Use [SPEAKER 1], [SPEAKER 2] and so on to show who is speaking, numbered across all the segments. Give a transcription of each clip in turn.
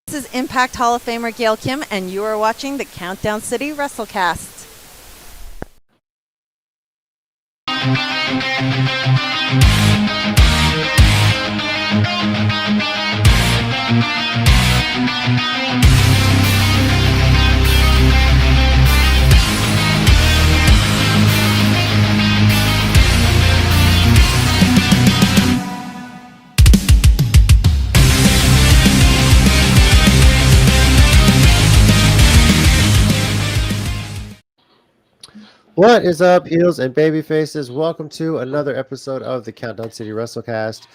[SPEAKER 1] This is Impact Hall of Famer Gail Kim, and you are watching the Countdown City WrestleCast.
[SPEAKER 2] What is up, heels and baby faces? Welcome to another episode of the Countdown City WrestleCast.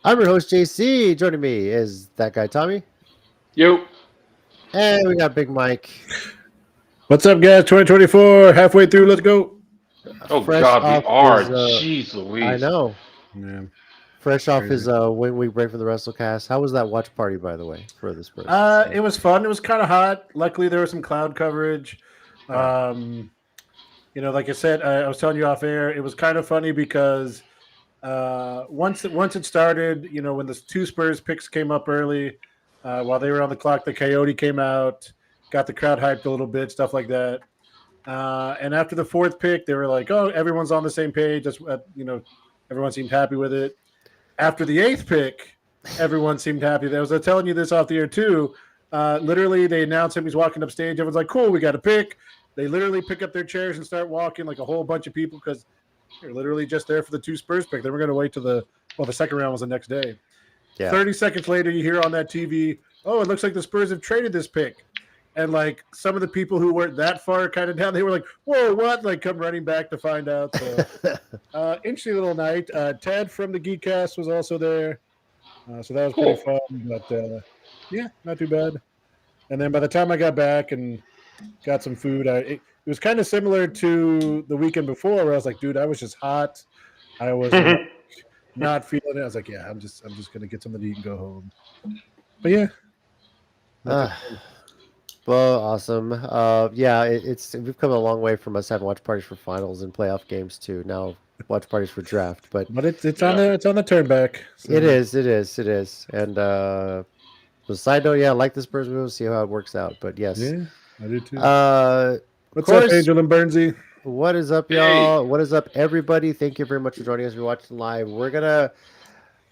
[SPEAKER 2] I'm your host, JC. Joining me is that guy, Tommy.
[SPEAKER 3] Yo.
[SPEAKER 2] And we got Big Mike.
[SPEAKER 4] What's up, guys? 2024, halfway through. Let's go.
[SPEAKER 3] Oh,
[SPEAKER 2] Fresh
[SPEAKER 3] God,
[SPEAKER 2] off
[SPEAKER 3] we are.
[SPEAKER 2] his,
[SPEAKER 3] Jeez Louise.
[SPEAKER 2] I know.
[SPEAKER 4] Yeah.
[SPEAKER 2] Fresh off
[SPEAKER 4] Crazy.
[SPEAKER 2] his win-week break from the WrestleCast. How was that watch party, by the way, for this person?
[SPEAKER 4] It was fun. It was kind of hot. Luckily, there was some cloud coverage. Like I said, I was telling you off air, it was kind of funny because once it started, when the two Spurs picks came up early, while they were on the clock, the Coyote came out, got the crowd hyped a little bit, stuff like that. And after the fourth pick, they were like, "Oh, everyone's on the same page." That's everyone seemed happy with it. After the eighth pick, everyone seemed happy. I was telling you this off the air too. Literally, they announced him. He's walking up stage. Everyone's like, "Cool, we got a pick." They literally pick up their chairs and start walking like a whole bunch of people because they're literally just there for the two Spurs pick. They were going to wait till the second round was the next day.
[SPEAKER 2] Yeah.
[SPEAKER 4] 30 seconds later, you hear on that TV, "Oh, it looks like the Spurs have traded this pick." And like some of the people who weren't that far kind of down, they were like, "Whoa, what?" Like come running back to find out. So interesting little night. Ted from the Geekcast was also there. So that was pretty fun. But yeah, not too bad. And then by the time I got back and got some food, it was kind of similar to the weekend before where I was like, dude, I was just hot. I was not feeling it. I was like, yeah, I'm just gonna get something to eat and go home. But yeah.
[SPEAKER 2] Well, awesome. We've come a long way from us having watch parties for finals and playoff games to now watch parties for draft. But
[SPEAKER 4] it's on the turn back. So.
[SPEAKER 2] It is. And side note, I like the Spurs move. See how it works out. But yes,
[SPEAKER 4] yeah, I do too.
[SPEAKER 2] What's
[SPEAKER 4] up, Angel and Bernsey?
[SPEAKER 2] What is up, y'all? Hey. What is up, everybody? Thank you very much for joining us. We're watching live. We're gonna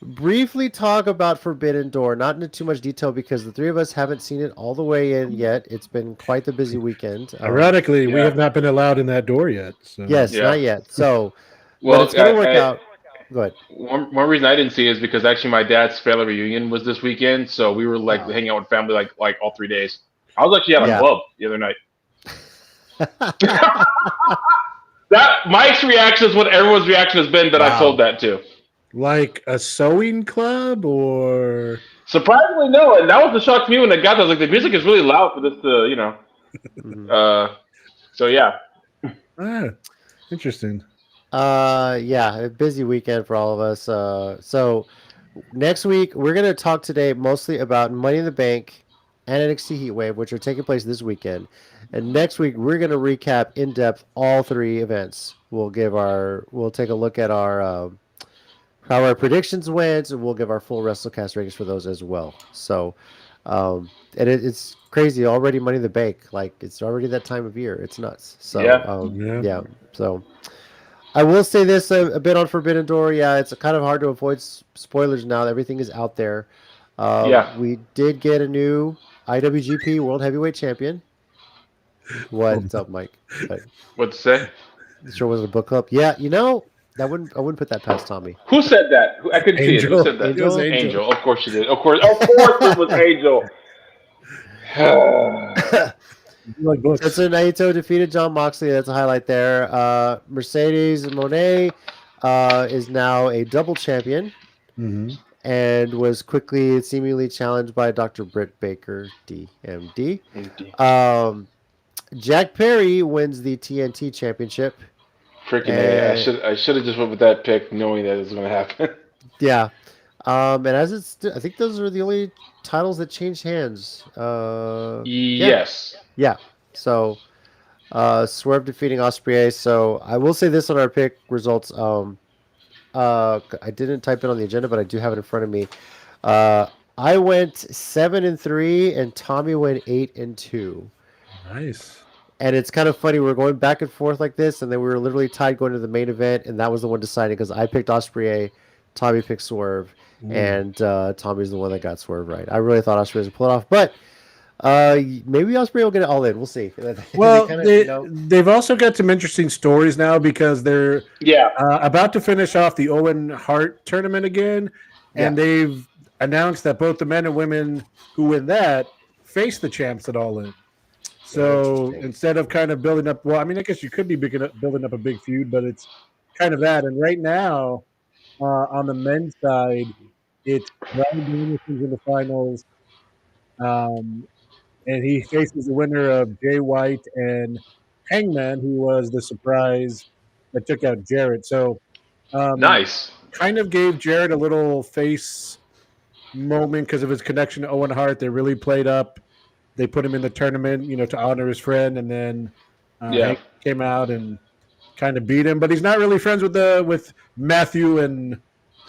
[SPEAKER 2] briefly talk about Forbidden Door, not into too much detail because the three of us haven't seen it all the way in yet. It's been quite the busy weekend.
[SPEAKER 4] Ironically, we have not been allowed in that door yet. So.
[SPEAKER 2] Yes, not yet. So, but it's gonna work out. Go ahead.
[SPEAKER 3] One reason I didn't see it is because actually my dad's family reunion was this weekend, so we were hanging out with family like all 3 days. I was actually at a club the other night. That Mike's reaction is what everyone's reaction has been that I've told that to.
[SPEAKER 4] Like a sewing club or
[SPEAKER 3] surprisingly no, and that was the shock to me when I got there. I was like, the music is really loud for this to, so yeah.
[SPEAKER 4] Interesting.
[SPEAKER 2] A busy weekend for all of us. So next week we're gonna talk today mostly about Money in the Bank and NXT Heatwave, which are taking place this weekend. And next week we're gonna recap in depth all three events. We'll take a look at our how our predictions went, and we'll give our full WrestleCast ratings for those as well. So, and it's crazy already. Money in the Bank, like it's already that time of year. It's nuts. So So. I will say this a bit on Forbidden Door. Yeah, it's kind of hard to avoid spoilers now. Everything is out there. We did get a new IWGP World Heavyweight Champion. What's up, Mike?
[SPEAKER 3] What to say?
[SPEAKER 2] Sure wasn't a book club. Yeah, I wouldn't put that past Tommy.
[SPEAKER 3] Who said that? I couldn't see it. Who said that? Angel. Of course she did. Of course it was Angel.
[SPEAKER 2] Tetsuya Naito defeated John Moxley. That's a highlight there. Mercedes Moné is now a double champion and was quickly seemingly challenged by Dr. Britt Baker, DMD. Jack Perry wins the TNT championship.
[SPEAKER 3] Freaking A. I should have just went with that pick knowing that it was going to happen.
[SPEAKER 2] Yeah. And I think those are the only titles that changed hands.
[SPEAKER 3] Yes.
[SPEAKER 2] Yeah. So, Swerve defeating Ospreay. So I will say this on our pick results. I didn't type it on the agenda, but I do have it in front of me. I went 7-3, and Tommy went 8-2.
[SPEAKER 4] Nice.
[SPEAKER 2] And it's kind of funny. We're going back and forth like this, and then we were literally tied going to the main event, and that was the one deciding because I picked Ospreay, Tommy picked Swerve, and Tommy's the one that got Swerve right. I really thought Ospreay was pull it off, but maybe Ospreay will get it all in. We'll see.
[SPEAKER 4] Well,
[SPEAKER 2] kinda,
[SPEAKER 4] they've also got some interesting stories now because they're about to finish off the Owen Hart tournament again, and they've announced that both the men and women who win that face the champs at All In. So instead of kind of building up, well, I mean, I guess you could be building up a big feud, but it's kind of that. And right now, on the men's side, it's Brian Danielson's in the finals, and he faces the winner of Jay White and Hangman, who was the surprise that took out Jarrett. So
[SPEAKER 3] nice.
[SPEAKER 4] Kind of gave Jarrett a little face moment because of his connection to Owen Hart. They really played up. They put him in the tournament, to honor his friend, and then Hank came out and kind of beat him. But he's not really friends with Matthew and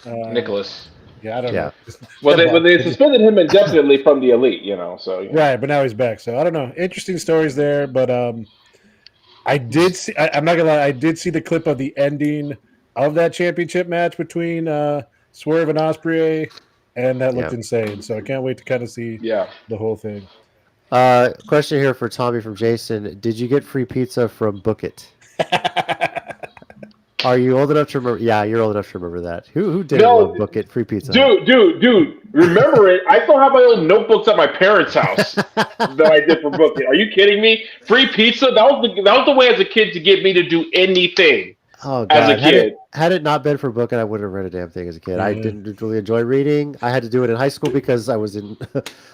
[SPEAKER 3] Nicholas.
[SPEAKER 4] Yeah, I don't know.
[SPEAKER 3] Well, they suspended him indefinitely from the Elite, so.
[SPEAKER 4] Right, but now he's back. So I don't know. Interesting stories there, but I did see. I'm not gonna lie. I did see the clip of the ending of that championship match between Swerve and Ospreay, and that looked insane. So I can't wait to kind of see the whole thing.
[SPEAKER 2] Question here for Tommy from Jason. Did you get free pizza from Book It? Are you old enough to remember? Yeah, you're old enough to remember that. Who didn't love Book It? Free pizza.
[SPEAKER 3] Dude. Remember it? I still have my old notebooks at my parents' house that I did for Book It. Are you kidding me? Free pizza? That was the way as a kid to get me to do anything.
[SPEAKER 2] Oh, God.
[SPEAKER 3] As a kid.
[SPEAKER 2] Had it not been for Book It, I wouldn't have read a damn thing as a kid. I didn't really enjoy reading. I had to do it in high school because I was in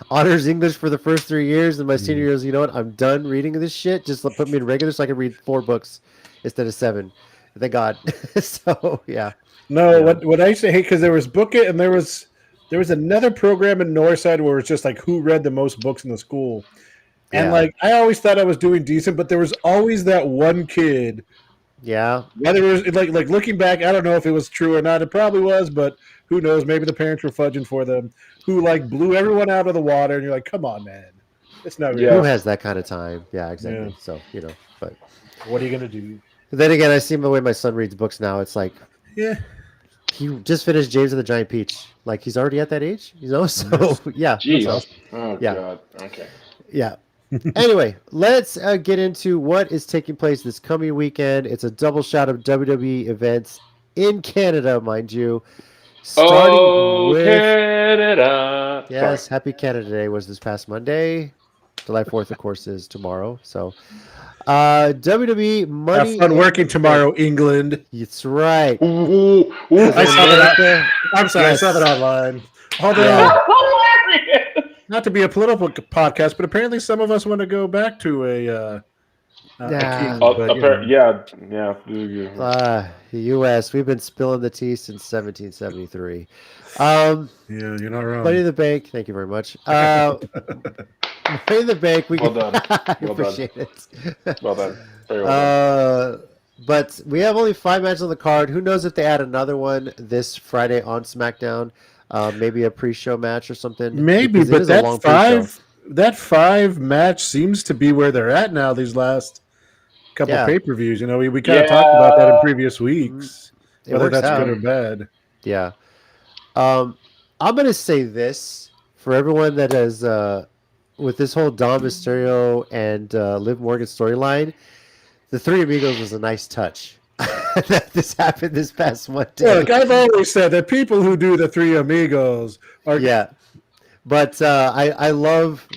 [SPEAKER 2] honors English for the first 3 years. And my senior year was, you know what? I'm done reading this shit. Just put me in regular so I can read 4 books instead of 7. Thank God. So, yeah.
[SPEAKER 4] No, what I used to hate, because there was Book It, and there was another program in Northside where it's just like who read the most books in the school. And I always thought I was doing decent, but there was always that one kid.
[SPEAKER 2] Yeah.
[SPEAKER 4] Whether it was like looking back, I don't know if it was true or not. It probably was, but who knows? Maybe the parents were fudging for them. Who blew everyone out of the water, and you're like, come on, man, it's not real.
[SPEAKER 2] Who has that kind of time? Yeah, exactly. Yeah. So but
[SPEAKER 4] what are you gonna do?
[SPEAKER 2] Then again, I see the way my son reads books now. It's like, he just finished James and the Giant Peach. Like, he's already at that age, So yeah.
[SPEAKER 3] Jeez.
[SPEAKER 2] Awesome.
[SPEAKER 3] Oh God. Okay.
[SPEAKER 2] Yeah. Anyway, let's get into what is taking place this coming weekend. It's a double shot of WWE events in Canada, mind you.
[SPEAKER 3] Starting with Canada.
[SPEAKER 2] Yes, Happy Canada Day was this past Monday. July 4th, of course, is tomorrow. So, WWE Money.
[SPEAKER 4] Have fun working tomorrow, England.
[SPEAKER 2] That's right.
[SPEAKER 4] I saw that. I'm sorry, I saw that online. Although, not to be a political podcast, but apparently some of us want to go back to a king.
[SPEAKER 2] The U.S. We've been spilling the tea since 1773.
[SPEAKER 4] You're not wrong.
[SPEAKER 2] Money in the Bank. Thank you very much. Money in the Bank.
[SPEAKER 3] Well done.
[SPEAKER 2] Appreciate it.
[SPEAKER 3] Well done. Very well done.
[SPEAKER 2] But we have only 5 matches on the card. Who knows if they add another one this Friday on SmackDown? Maybe a pre-show match or something.
[SPEAKER 4] Maybe, but that 5 match seems to be where they're at now. These last couple pay-per-views, we kind of talked about that in previous weeks. Whether that's good or bad.
[SPEAKER 2] Yeah. I'm gonna say this for everyone that has with this whole Dom Mysterio and Liv Morgan storyline. The Three Amigos was a nice touch. That this happened this past Monday.
[SPEAKER 4] Look, I've always said that people who do the Three Amigos are
[SPEAKER 2] but I love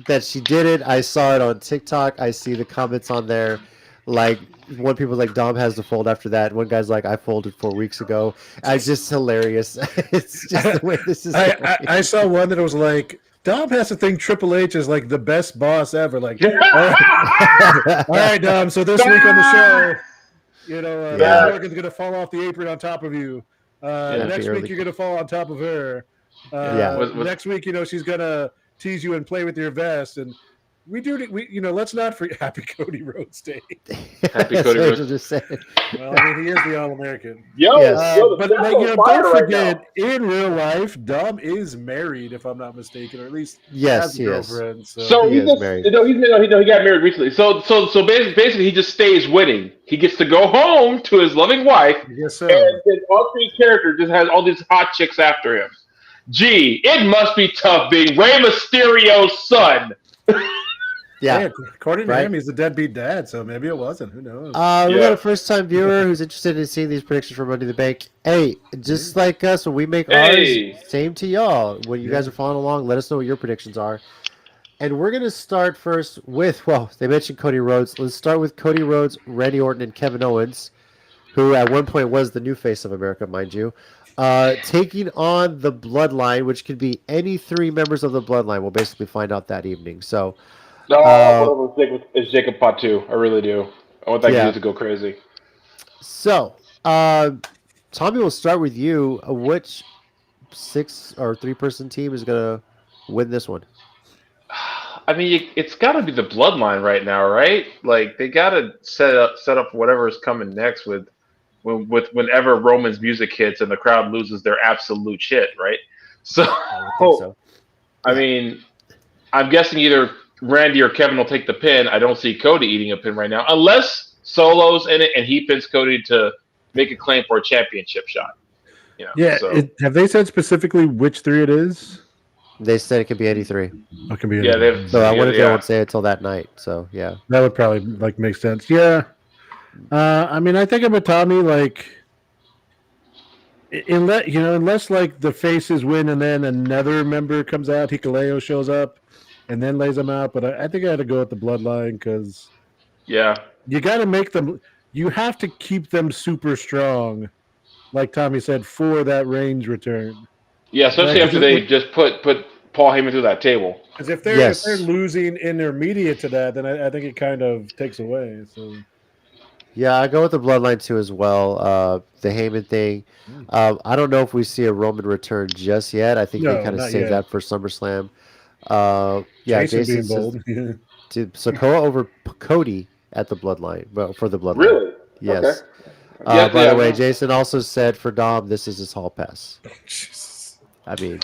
[SPEAKER 2] that she did it. I saw it on TikTok. I see the comments on there, like one people's like Dom has to fold after that. One guy's like I folded 4 weeks ago. It's just hilarious. It's just the way this is.
[SPEAKER 4] I saw one that was like, Dom has to think Triple H is like the best boss ever. Like, all right, Dom. So this week on the show. Morgan's going to fall off the apron on top of you. Next week, you're going to fall on top of her. Next week, she's going to tease you and play with your vest. And let's not forget Happy Cody Rhodes Day.
[SPEAKER 3] Happy
[SPEAKER 2] That's
[SPEAKER 3] Cody
[SPEAKER 2] what I
[SPEAKER 3] Rhodes.
[SPEAKER 2] was just saying.
[SPEAKER 4] Well, I mean, he is the All-American.
[SPEAKER 3] Yo,
[SPEAKER 2] Yes.
[SPEAKER 3] yo,
[SPEAKER 4] But
[SPEAKER 3] that's on fire
[SPEAKER 4] don't
[SPEAKER 3] right
[SPEAKER 4] forget,
[SPEAKER 3] now.
[SPEAKER 4] in real life, Dom is married, if I'm not mistaken, or at least
[SPEAKER 2] Yes,
[SPEAKER 4] has a
[SPEAKER 2] he is.
[SPEAKER 4] girlfriend.
[SPEAKER 3] So
[SPEAKER 2] He
[SPEAKER 3] he
[SPEAKER 2] is
[SPEAKER 3] just,
[SPEAKER 2] married.
[SPEAKER 3] he got married recently. So basically, he just stays winning. He gets to go home to his loving wife,
[SPEAKER 4] I guess so.
[SPEAKER 3] and then all three characters just has all these hot chicks after him. Gee, it must be tough being Rey Mysterio's son.
[SPEAKER 2] Yeah.
[SPEAKER 4] Hey, according to
[SPEAKER 2] Right.
[SPEAKER 4] him, he's a deadbeat dad, so maybe it wasn't. Who knows?
[SPEAKER 2] We got
[SPEAKER 3] Yeah.
[SPEAKER 2] a first-time viewer who's interested in seeing these predictions for Money in the Bank. Hey, just like us, when we make
[SPEAKER 3] Hey.
[SPEAKER 2] ours, same to y'all. When you guys are following along, let us know what your predictions are. And we're going to start first with, well, they mentioned Cody Rhodes. Let's start with Cody Rhodes, Randy Orton, and Kevin Owens, who at one point was the new face of America, mind you, taking on the Bloodline, which could be any three members of the Bloodline. We'll basically find out that evening. So,
[SPEAKER 3] No, I want to is Jacob Patu. I really do. I want that
[SPEAKER 2] Yeah.
[SPEAKER 3] dude to go crazy.
[SPEAKER 2] So, Tommy, we'll start with you. Which 6 or 3-person team is going to win this one?
[SPEAKER 3] I mean, it's got to be the Bloodline right now, right? Like they got to set up whatever is coming next with whenever Roman's music hits and the crowd loses their absolute shit, right? So,
[SPEAKER 2] I think so.
[SPEAKER 3] I mean, I'm guessing either Randy or Kevin will take the pin. I don't see Cody eating a pin right now, unless Solo's in it and he pins Cody to make a claim for a championship shot. You know,
[SPEAKER 4] Yeah,
[SPEAKER 3] so.
[SPEAKER 4] have they said specifically which three it is?
[SPEAKER 2] They said it could be any three.
[SPEAKER 4] It can be
[SPEAKER 3] Yeah,
[SPEAKER 4] any-
[SPEAKER 3] they've.
[SPEAKER 2] So I wonder if they
[SPEAKER 3] yeah.
[SPEAKER 2] won't say it till that night. So, yeah.
[SPEAKER 4] that would probably make sense. Yeah, I mean, I think I'm with Tommy. Unless like the faces win and then another member comes out, Hikuleo shows up, and then lays them out. But I think I had to go with the Bloodline because
[SPEAKER 3] Yeah.
[SPEAKER 4] you got to make them. You have to keep them super strong, like Tommy said, for that Reigns return.
[SPEAKER 3] Yeah, especially
[SPEAKER 4] Right,
[SPEAKER 3] after
[SPEAKER 4] 'cause
[SPEAKER 3] they just put Paul Heyman through that table.
[SPEAKER 4] Because if they're
[SPEAKER 2] Yes.
[SPEAKER 4] losing intermediate to that, then I think it kind of takes away. So
[SPEAKER 2] Yeah, I go with the Bloodline too as well. The Heyman thing. I don't know if we see a Roman return just yet. I think they
[SPEAKER 4] No,
[SPEAKER 2] kind of
[SPEAKER 4] not
[SPEAKER 2] save
[SPEAKER 4] yet.
[SPEAKER 2] that for SummerSlam. Yeah,
[SPEAKER 4] Jason being
[SPEAKER 2] says
[SPEAKER 4] bold.
[SPEAKER 2] to Sokoa over Cody at the Bloodline. Well, for the Bloodline.
[SPEAKER 3] Really?
[SPEAKER 2] Yes.
[SPEAKER 3] Okay.
[SPEAKER 2] By the way, Jason also said for Dom, this is his hall pass.
[SPEAKER 4] Jesus.
[SPEAKER 2] I mean,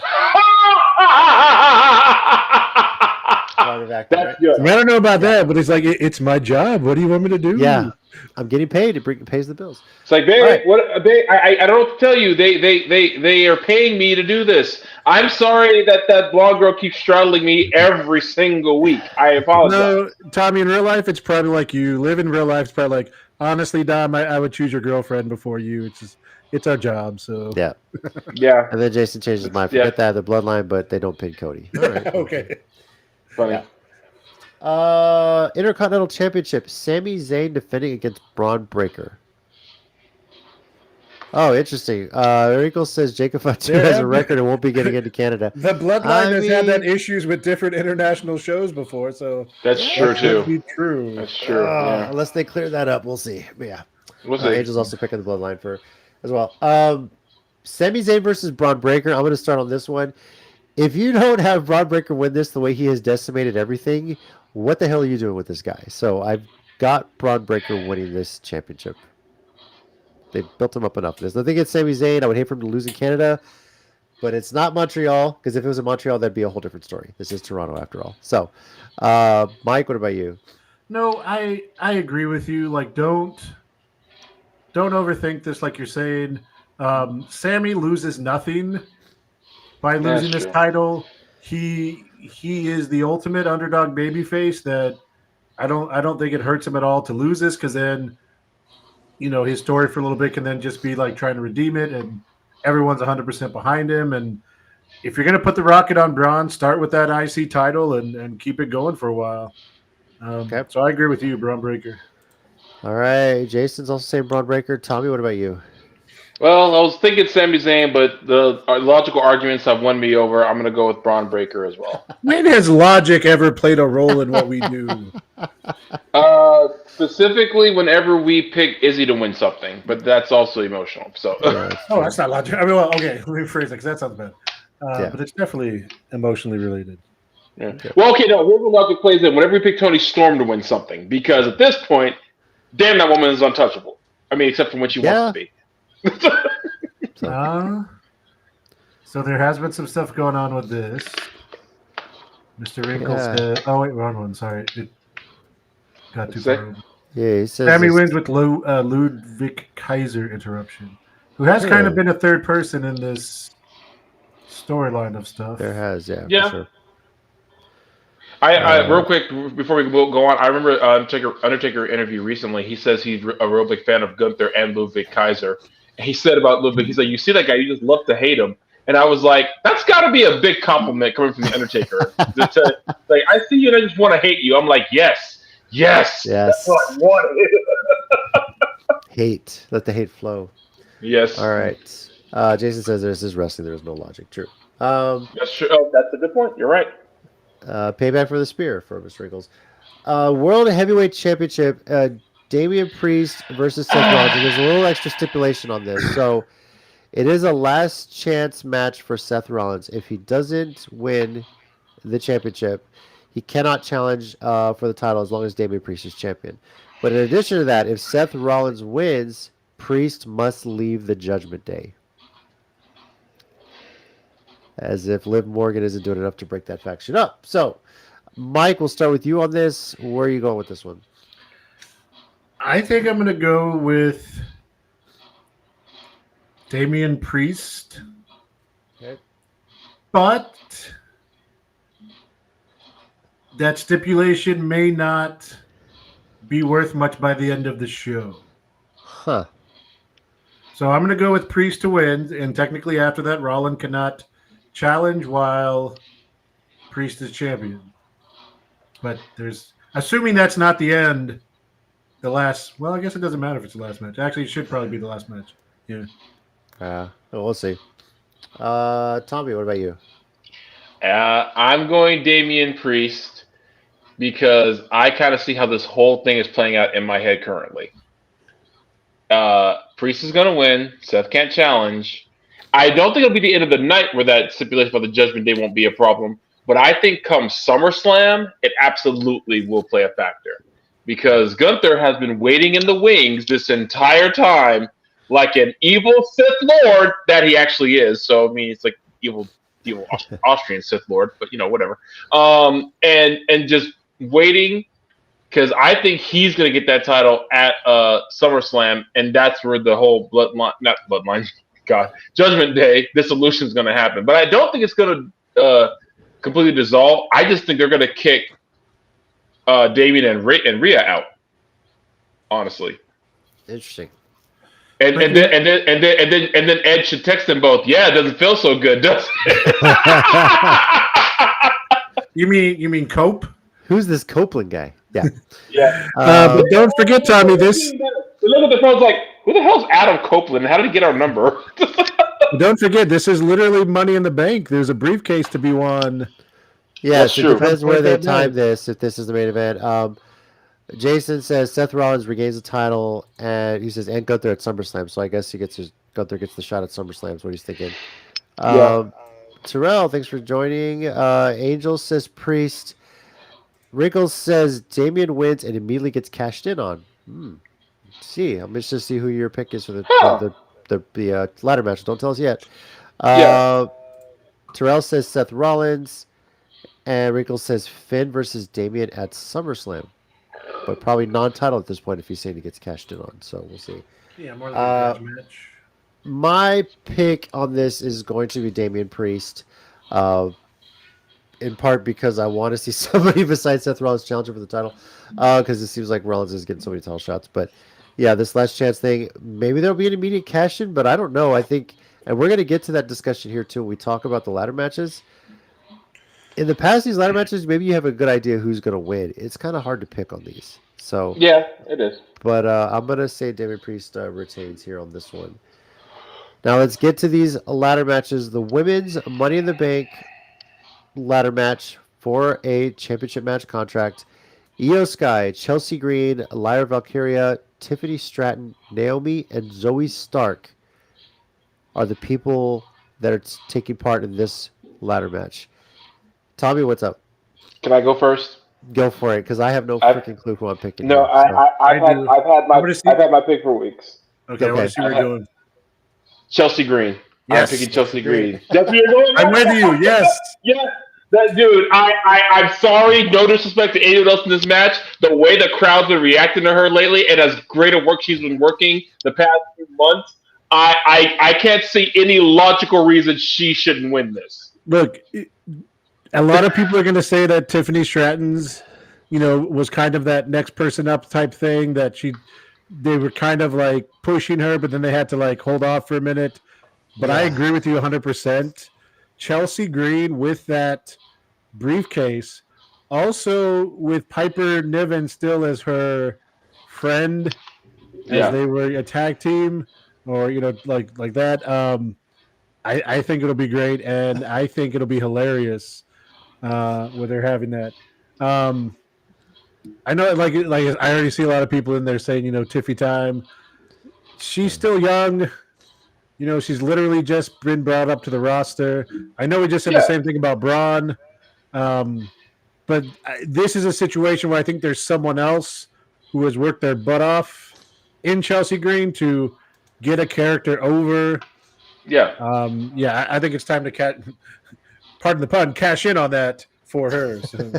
[SPEAKER 3] That's good.
[SPEAKER 4] I don't know about that, but it's like it's my job. What do you want me to do?
[SPEAKER 2] yeah, I'm getting paid. It pays the bills.
[SPEAKER 3] It's like, babe,
[SPEAKER 2] Right.
[SPEAKER 3] what? Babe, I don't know what to tell you. They are paying me to do this. I'm sorry that blonde girl keeps straddling me every single week. I apologize.
[SPEAKER 4] No, Tommy, in real life, it's probably like you live in real life. It's probably like, honestly, Dom, I would choose your girlfriend before you. It's our job. So
[SPEAKER 2] Yeah.
[SPEAKER 3] Yeah,
[SPEAKER 2] And then Jason changed his mind.
[SPEAKER 3] Yeah.
[SPEAKER 2] Forget that, the Bloodline, but they don't pin Cody. All right.
[SPEAKER 4] okay.
[SPEAKER 3] funny.
[SPEAKER 2] Yeah. Intercontinental Championship. Sami Zayn defending against Braun Breaker. Oh, interesting. Rico says Jacob Fatu has a record and won't be getting into Canada.
[SPEAKER 4] The Bloodline
[SPEAKER 2] I
[SPEAKER 4] has had that
[SPEAKER 2] mean-
[SPEAKER 4] issues with different international shows before, so
[SPEAKER 3] That's true
[SPEAKER 4] that could
[SPEAKER 3] too.
[SPEAKER 4] be true.
[SPEAKER 3] That's true. Yeah.
[SPEAKER 2] Unless they clear that up, we'll see. But yeah.
[SPEAKER 3] What's it?
[SPEAKER 2] Angel's also picking the Bloodline for as well. Sami Zayn versus Braun Breaker. I'm going to start on this one. If you don't have Braun Breaker win this the way he has decimated everything, what the hell are you doing with this guy? So I've got Braun Breaker winning this championship. They built him up enough. There's nothing against Sami Zayn. I would hate for him to lose in Canada, but it's not Montreal, because if it was in Montreal, that'd be a whole different story. This is Toronto after all. So, Mike, what about you?
[SPEAKER 4] No, I agree with you. Like, don't overthink this. Like you're saying, Sammy loses nothing by
[SPEAKER 3] That's
[SPEAKER 4] losing this
[SPEAKER 3] true.
[SPEAKER 4] title. He is the ultimate underdog babyface. That I don't think it hurts him at all to lose this, because then, his story for a little bit can then just be like trying to redeem it, and everyone's 100% behind him. And if you're gonna put the rocket on Braun, start with that IC title and keep it going for a while.
[SPEAKER 2] Okay.
[SPEAKER 4] So I agree with you, Braun Breaker.
[SPEAKER 2] All right. Jason's also saying Braun Breaker. Tommy, what about you?
[SPEAKER 3] Well, I was thinking Sami Zayn, but the logical arguments have won me over. I'm going to go with Braun Breaker as well.
[SPEAKER 4] When has logic ever played a role in what we do?
[SPEAKER 3] Specifically, whenever we pick Izzy to win something, but that's also emotional. So,
[SPEAKER 4] Oh, that's not logic. I mean, well, okay, let me rephrase it because that sounds bad.
[SPEAKER 2] Yeah.
[SPEAKER 4] But it's definitely emotionally related.
[SPEAKER 3] Yeah. Well, okay, no, here's what logic plays in. Whenever we pick Tony Storm to win something, because at this point, damn, that woman is untouchable. I mean, except for when she wants to be.
[SPEAKER 4] So there has been some stuff going on with this. Mr. Wrinkles said, oh, wait, wrong one. Sorry. It got too far.
[SPEAKER 2] Yeah, he says
[SPEAKER 4] Sammy wins with Ludwig Kaiser interruption, who has kind of been a third person in this storyline of stuff.
[SPEAKER 2] There has, for sure.
[SPEAKER 3] I real quick before we go on, I remember Undertaker interview recently. He says he's a real big fan of Gunther and Ludwig Kaiser. And he said about Ludwig, he's like, you see that guy, you just love to hate him. And I was like, that's got to be a big compliment coming from the Undertaker. Like, I see you and I just want to hate you. I'm like, yes, that's what I wanted.
[SPEAKER 2] Hate, let the hate flow.
[SPEAKER 3] Yes.
[SPEAKER 2] All right. Jason says this is wrestling. There is no logic. True.
[SPEAKER 3] That's true. Oh, that's a good point. You're right.
[SPEAKER 2] Payback for the spear for Mr. Wrinkles. World Heavyweight Championship. Damian Priest versus Seth Rollins. There's a little extra stipulation on this. So it is a last chance match for Seth Rollins. If he doesn't win the championship, he cannot challenge for the title as long as Damian Priest is champion. But in addition to that, if Seth Rollins wins, Priest must leave the Judgment Day. As if Liv Morgan isn't doing enough to break that faction up. So, Mike, we'll start with you on this. Where are you going with this one?
[SPEAKER 4] I think I'm going to go with Damian Priest.
[SPEAKER 2] Okay.
[SPEAKER 4] But that stipulation may not be worth much by the end of the show.
[SPEAKER 2] Huh.
[SPEAKER 4] So I'm going to go with Priest to win. And technically after that, Rollins cannot challenge while Priest is champion. But assuming that's not the end, I guess it doesn't matter if it's the last match. Actually, it should probably be the last match. Yeah.
[SPEAKER 2] We'll see. Tommy, what about you?
[SPEAKER 3] I'm going Damian Priest because I kind of see how this whole thing is playing out in my head currently. Priest is going to win. Seth can't challenge. I don't think it'll be the end of the night where that stipulation about the Judgment Day won't be a problem. But I think come SummerSlam, it absolutely will play a factor. Because Gunther has been waiting in the wings this entire time like an evil Sith Lord that he actually is. So, I mean, it's like evil Austrian Sith Lord, but, whatever. And just waiting because I think he's going to get that title at SummerSlam, and that's where the whole Judgment Day dissolution is going to happen. But I don't think it's going to completely dissolve. I just think they're going to kick Damien and Rhea out. Honestly,
[SPEAKER 2] interesting.
[SPEAKER 3] And then Ed should text them both. Yeah, it doesn't feel so good, does it?
[SPEAKER 4] You mean Cope?
[SPEAKER 2] Who's this Copeland guy? Yeah.
[SPEAKER 3] Yeah.
[SPEAKER 4] But don't forget, Tommy, this.
[SPEAKER 3] Look at the phone's like, who the hell's Adam Copeland? How did he get our number?
[SPEAKER 4] Don't forget, this is literally Money in the Bank. There's a briefcase to be won.
[SPEAKER 2] Yes, it depends where they time this, if this is the main event. Jason says Seth Rollins regains the title, and he says, and Gunther at SummerSlam. So I guess Gunther gets the shot at SummerSlam is what he's thinking. Terrell, thanks for joining. Angel says Priest. Wrinkles says Damian wins and immediately gets cashed in on. Let's see. I'm just to see who your pick is for the ladder match. Don't tell us yet. Terrell says Seth Rollins, and Wrinkles says Finn versus Damian at SummerSlam, but probably non-title at this point if he's saying he gets cashed in on. So we'll see.
[SPEAKER 4] Yeah, more like a cage match.
[SPEAKER 2] My pick on this is going to be Damian Priest, in part because I want to see somebody besides Seth Rollins challenging for the title, because it seems like Rollins is getting so many title shots. But yeah, this last chance thing, maybe there'll be an immediate cash in, but I don't know. I think, and we're going to get to that discussion here too when we talk about the ladder matches. In the past, these ladder matches, maybe you have a good idea who's going to win. It's kind of hard to pick on these. So
[SPEAKER 3] yeah, it is.
[SPEAKER 2] But I'm going to say Damian Priest retains here on this one. Now let's get to these ladder matches. The women's Money in the Bank ladder match for a championship match contract. Io Sky, Chelsea Green, Lyra Valkyria, Tiffany Stratton, Naomi, and Zoe Stark are the people that are taking part in this ladder match. Tommy, what's up?
[SPEAKER 3] Can I go first?
[SPEAKER 2] Go for it, because I have no freaking clue who I'm picking.
[SPEAKER 5] No,
[SPEAKER 2] here, so.
[SPEAKER 5] I've had my pick for weeks.
[SPEAKER 4] Okay, I want to see where you're going.
[SPEAKER 3] Chelsea Green.
[SPEAKER 4] Yes.
[SPEAKER 3] I'm picking Chelsea Green. That's where you're going.
[SPEAKER 4] I'm with you. Yes.
[SPEAKER 3] Yes. That dude. I'm sorry. No disrespect to anyone else in this match. The way the crowd's been reacting to her lately, and as great a work she's been working the past few months, I can't see any logical reason she shouldn't win this.
[SPEAKER 4] Look, a lot of people are going to say that Tiffany Stratton's, was kind of that next person up type thing, that they were kind of like pushing her, but then they had to like hold off for a minute. But I agree with you 100%. Chelsea Green with that briefcase, also with Piper Niven still as her friend, as they were a tag team, or like that. I think it'll be great, and I think it'll be hilarious when they're having that. I know, like I already see a lot of people in there saying, Tiffy time. She's still young. She's literally just been brought up to the roster. I know we just said the same thing about Braun, but this is a situation where I think there's someone else who has worked their butt off in Chelsea Green to get a character over.
[SPEAKER 3] Yeah.
[SPEAKER 4] I think it's time to pardon the pun, cash in on that for her. So.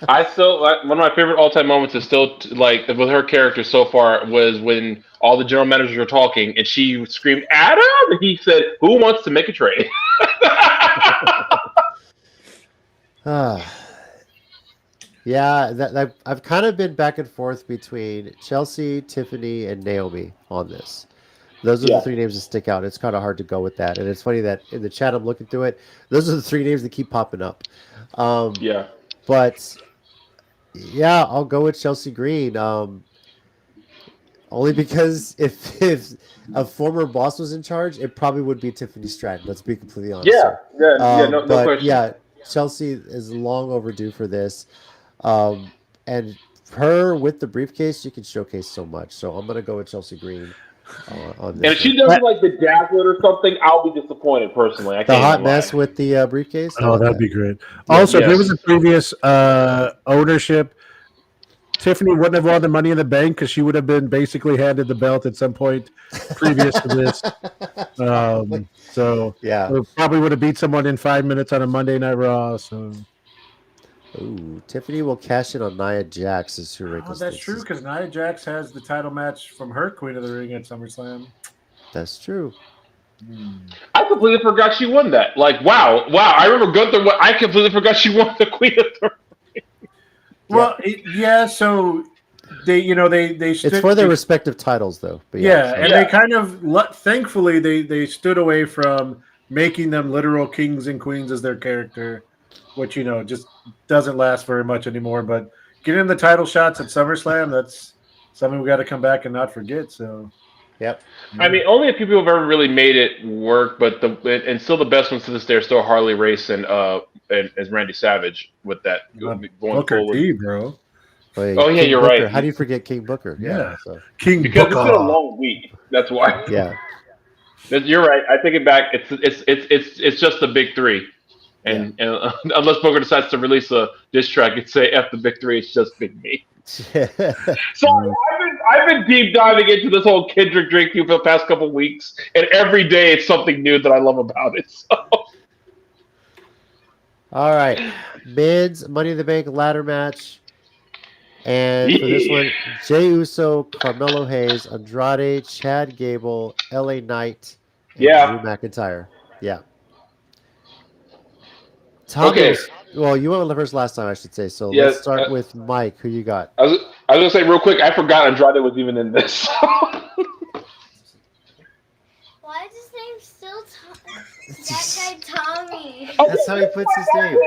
[SPEAKER 3] I still one of my favorite all-time moments is still like with her character so far was when all the general managers were talking and she screamed Adam, and he said, "Who wants to make a trade?"
[SPEAKER 2] I've kind of been back and forth between Chelsea, Tiffany, and Naomi on this. Those are the three names that stick out. It's kind of hard to go with that. And it's funny that in the chat I'm looking through it, those are the three names that keep popping up. But I'll go with Chelsea Green. Only because if a former boss was in charge, it probably would be Tiffany Stratton. Let's be completely honest.
[SPEAKER 3] No question.
[SPEAKER 2] Yeah, Chelsea is long overdue for this. And her with the briefcase, you can showcase so much. So I'm going to go with Chelsea Green. On this
[SPEAKER 3] and if she doesn't like the Dazzler or something, I'll be disappointed personally. I can't
[SPEAKER 2] the hot mess with the briefcase.
[SPEAKER 4] Oh, that'd be great. Also, if there was a previous ownership, Tiffany wouldn't have won the Money in the Bank because she would have been basically handed the belt at some point previous to this. Probably would have beat someone in 5 minutes on a Monday Night Raw. So.
[SPEAKER 2] Ooh, Tiffany will cash in on Nia Jax as her wrinkles.
[SPEAKER 4] That's true, because Nia Jax has the title match from her Queen of the Ring at SummerSlam.
[SPEAKER 2] That's true.
[SPEAKER 3] I completely forgot she won that. Like, wow. I remember Gunther. I completely forgot she won the Queen of the Ring.
[SPEAKER 4] Well, so they
[SPEAKER 2] it's for their respective titles, though. But
[SPEAKER 4] they kind of thankfully they stood away from making them literal kings and queens as their character, which just doesn't last very much anymore. But getting the title shots at SummerSlam, that's something we got to come back and not forget. So,
[SPEAKER 3] I mean, only a few people have ever really made it work, but still the best ones to this day are still Harley Race and Randy Savage with that going
[SPEAKER 4] Booker
[SPEAKER 3] forward.
[SPEAKER 4] T, bro.
[SPEAKER 2] King
[SPEAKER 3] you're
[SPEAKER 2] Booker.
[SPEAKER 3] right.
[SPEAKER 2] How do you forget King Booker?
[SPEAKER 4] King
[SPEAKER 3] because
[SPEAKER 4] Booker.
[SPEAKER 3] It's been a long week. That's why.
[SPEAKER 2] Yeah,
[SPEAKER 3] you're right. I take it back. It's just the big three. And unless Booker decides to release a diss track and say F the big three, it's just Big Me. So I've been deep diving into this whole Kendrick Drake thing for the past couple of weeks, and every day it's something new that I love about it. So.
[SPEAKER 2] All right, Men's Money in the Bank ladder match, and for this one, Jey Uso, Carmelo Hayes, Andrade, Chad Gable, LA Knight, and Drew McIntyre. Yeah.
[SPEAKER 3] Okay.
[SPEAKER 2] Well, you went first last time, I should say. So let's start with Mike. Who you got?
[SPEAKER 3] I was gonna say real quick. I forgot Andrade was even in this.
[SPEAKER 6] Why is his name still that guy Tommy?
[SPEAKER 2] That's how he puts his name.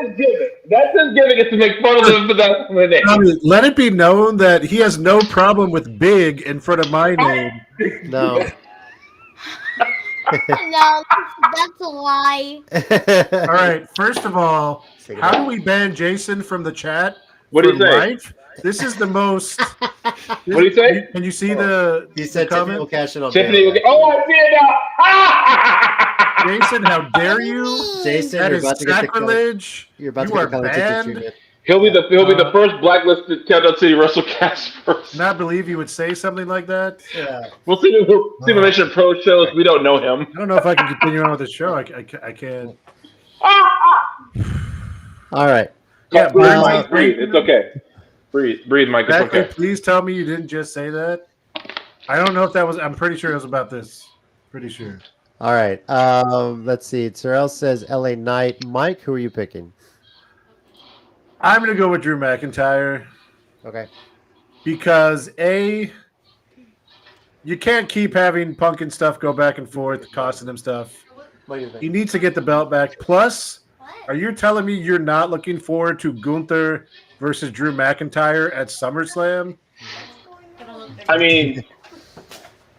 [SPEAKER 3] That's his gimmick. Is to make fun of him for that name.
[SPEAKER 4] Tommy, let it be known that he has no problem with big in front of my name.
[SPEAKER 2] No.
[SPEAKER 6] No, that's a lie.
[SPEAKER 4] All right. First of all, how do we ban Jason from the chat?
[SPEAKER 3] What did he say?
[SPEAKER 4] Life? This is the most.
[SPEAKER 3] What did he say?
[SPEAKER 4] Can you see the?
[SPEAKER 2] He said Tiffany will cash it on.
[SPEAKER 3] Tiffany will I see it now.
[SPEAKER 4] Jason, how dare you?
[SPEAKER 2] Jason,
[SPEAKER 4] that
[SPEAKER 2] you're
[SPEAKER 4] is
[SPEAKER 2] about to get
[SPEAKER 4] sacrilege.
[SPEAKER 2] You're about to
[SPEAKER 4] you
[SPEAKER 2] get
[SPEAKER 4] are
[SPEAKER 2] the
[SPEAKER 4] banned.
[SPEAKER 3] He'll be the first blacklisted Countdown City WrestleCast person.
[SPEAKER 4] Not believe you would say something like that.
[SPEAKER 2] Yeah.
[SPEAKER 3] We'll see him mention pro shows. We don't know him.
[SPEAKER 4] I don't know if I can continue on with the show. I can't.
[SPEAKER 2] All right.
[SPEAKER 4] Yeah,
[SPEAKER 3] breathe, Mike. Breathe. It's okay. Breathe, Mike. It's
[SPEAKER 4] Exactly.
[SPEAKER 3] okay.
[SPEAKER 4] Please tell me you didn't just say that. I don't know if that was. I'm pretty sure it was about this. Pretty sure.
[SPEAKER 2] All right. Let's see. Terrell says LA Knight. Mike, who are you picking?
[SPEAKER 4] I'm going to go with Drew McIntyre
[SPEAKER 2] Okay.
[SPEAKER 4] because you can't keep having Punk and stuff go back and forth, costing him stuff.
[SPEAKER 2] What do you think?
[SPEAKER 4] He needs to get the belt back. Plus, are you telling me you're not looking forward to Gunther versus Drew McIntyre at SummerSlam?
[SPEAKER 3] I mean,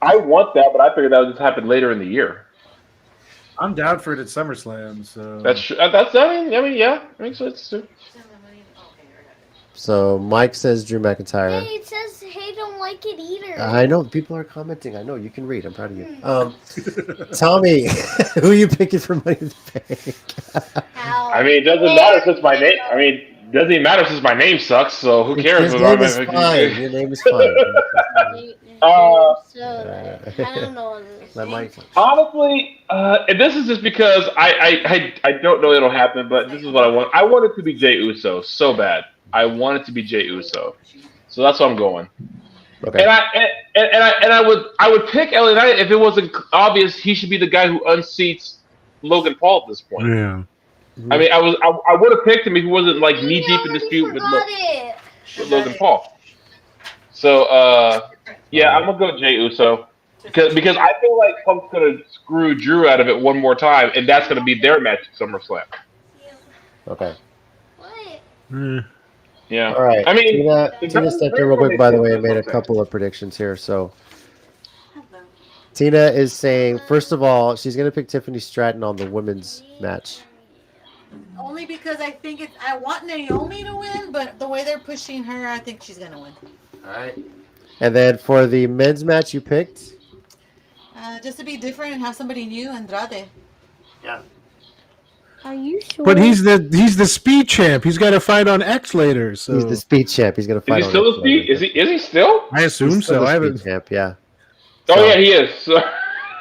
[SPEAKER 3] I want that, but I figured that would just happen later in the year.
[SPEAKER 4] I'm down for it at SummerSlam. So
[SPEAKER 3] That's I mean, yeah, I think so. It's true.
[SPEAKER 2] So Mike says Drew McIntyre.
[SPEAKER 6] Hey, it says, hey, don't like it either.
[SPEAKER 2] I know people are commenting. I know you can read. I'm proud of you. Tommy, who are you picking for Money in the Bank?
[SPEAKER 3] I mean, it doesn't matter since my name. I mean, it doesn't even matter since my name sucks. So who cares?
[SPEAKER 2] Your name is fine. Your name is fine.
[SPEAKER 6] I don't know.
[SPEAKER 2] Let Mike.
[SPEAKER 3] Honestly, and this is just because I don't know it'll happen, but this is what I want. I want it to be Jey Uso so bad. I want it to be Jey Uso, so that's what I'm going.
[SPEAKER 2] Okay.
[SPEAKER 3] And I would pick LA Knight if it wasn't obvious he should be the guy who unseats Logan Paul at this point.
[SPEAKER 4] yeah.
[SPEAKER 3] I mean, I would have picked him if he wasn't like knee deep in dispute with Logan Paul. So yeah, I'm gonna go Jey Uso because I feel like Punk's gonna screw Drew out of it one more time, and that's gonna be their match at SummerSlam.
[SPEAKER 2] Okay.
[SPEAKER 6] What?
[SPEAKER 3] Yeah.
[SPEAKER 2] All right.
[SPEAKER 3] I mean,
[SPEAKER 2] Tina stepped in real quick, by the way, and made a couple of predictions here. So Tina is saying, first of all, she's going to pick Tiffany Stratton on the women's match.
[SPEAKER 7] Only because I want Naomi to win, but the way they're pushing her, I think she's gonna win.
[SPEAKER 2] All right. And then for the men's match, you picked?
[SPEAKER 7] Just to be different and have somebody new, Andrade.
[SPEAKER 2] Yeah.
[SPEAKER 6] Are you sure?
[SPEAKER 4] But he's the speed champ. He's got to fight on X later. So
[SPEAKER 2] He's the speed champ. He's going to fight.
[SPEAKER 3] Is he still the speed? Is he still?
[SPEAKER 4] I assume
[SPEAKER 2] He's still
[SPEAKER 4] so.
[SPEAKER 2] the
[SPEAKER 4] I
[SPEAKER 2] speed
[SPEAKER 4] haven't.
[SPEAKER 2] champ. Yeah.
[SPEAKER 3] Oh yeah, he is.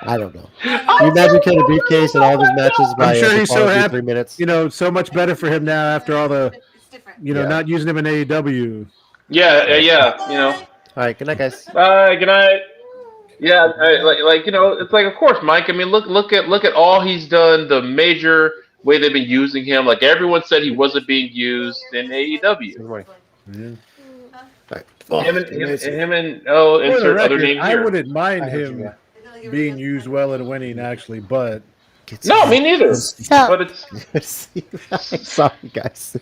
[SPEAKER 2] I don't know. You imagine carrying a briefcase in all of his matches by
[SPEAKER 4] I'm sure he's so happy.
[SPEAKER 2] 3 minutes.
[SPEAKER 4] You know, so much better for him now after all the,
[SPEAKER 7] It's different.
[SPEAKER 2] Yeah.
[SPEAKER 4] not using him in AEW.
[SPEAKER 3] Yeah. You know.
[SPEAKER 2] All right. Good night, guys.
[SPEAKER 3] Good night. Yeah, it's like, of course, Mike. I mean, look at all he's done. The major way they've been using him. Like everyone said, he wasn't being used in AEW.
[SPEAKER 2] Good morning.
[SPEAKER 4] Yeah.
[SPEAKER 2] All right.
[SPEAKER 3] Him and
[SPEAKER 4] For the
[SPEAKER 3] insert other
[SPEAKER 4] record,
[SPEAKER 3] name
[SPEAKER 4] I
[SPEAKER 3] here.
[SPEAKER 4] wouldn't mind
[SPEAKER 2] I heard
[SPEAKER 4] him
[SPEAKER 2] you, yeah.
[SPEAKER 4] being used well and winning, actually, but
[SPEAKER 3] No, me neither.
[SPEAKER 1] Sup?
[SPEAKER 3] But it's
[SPEAKER 2] Sorry, guys.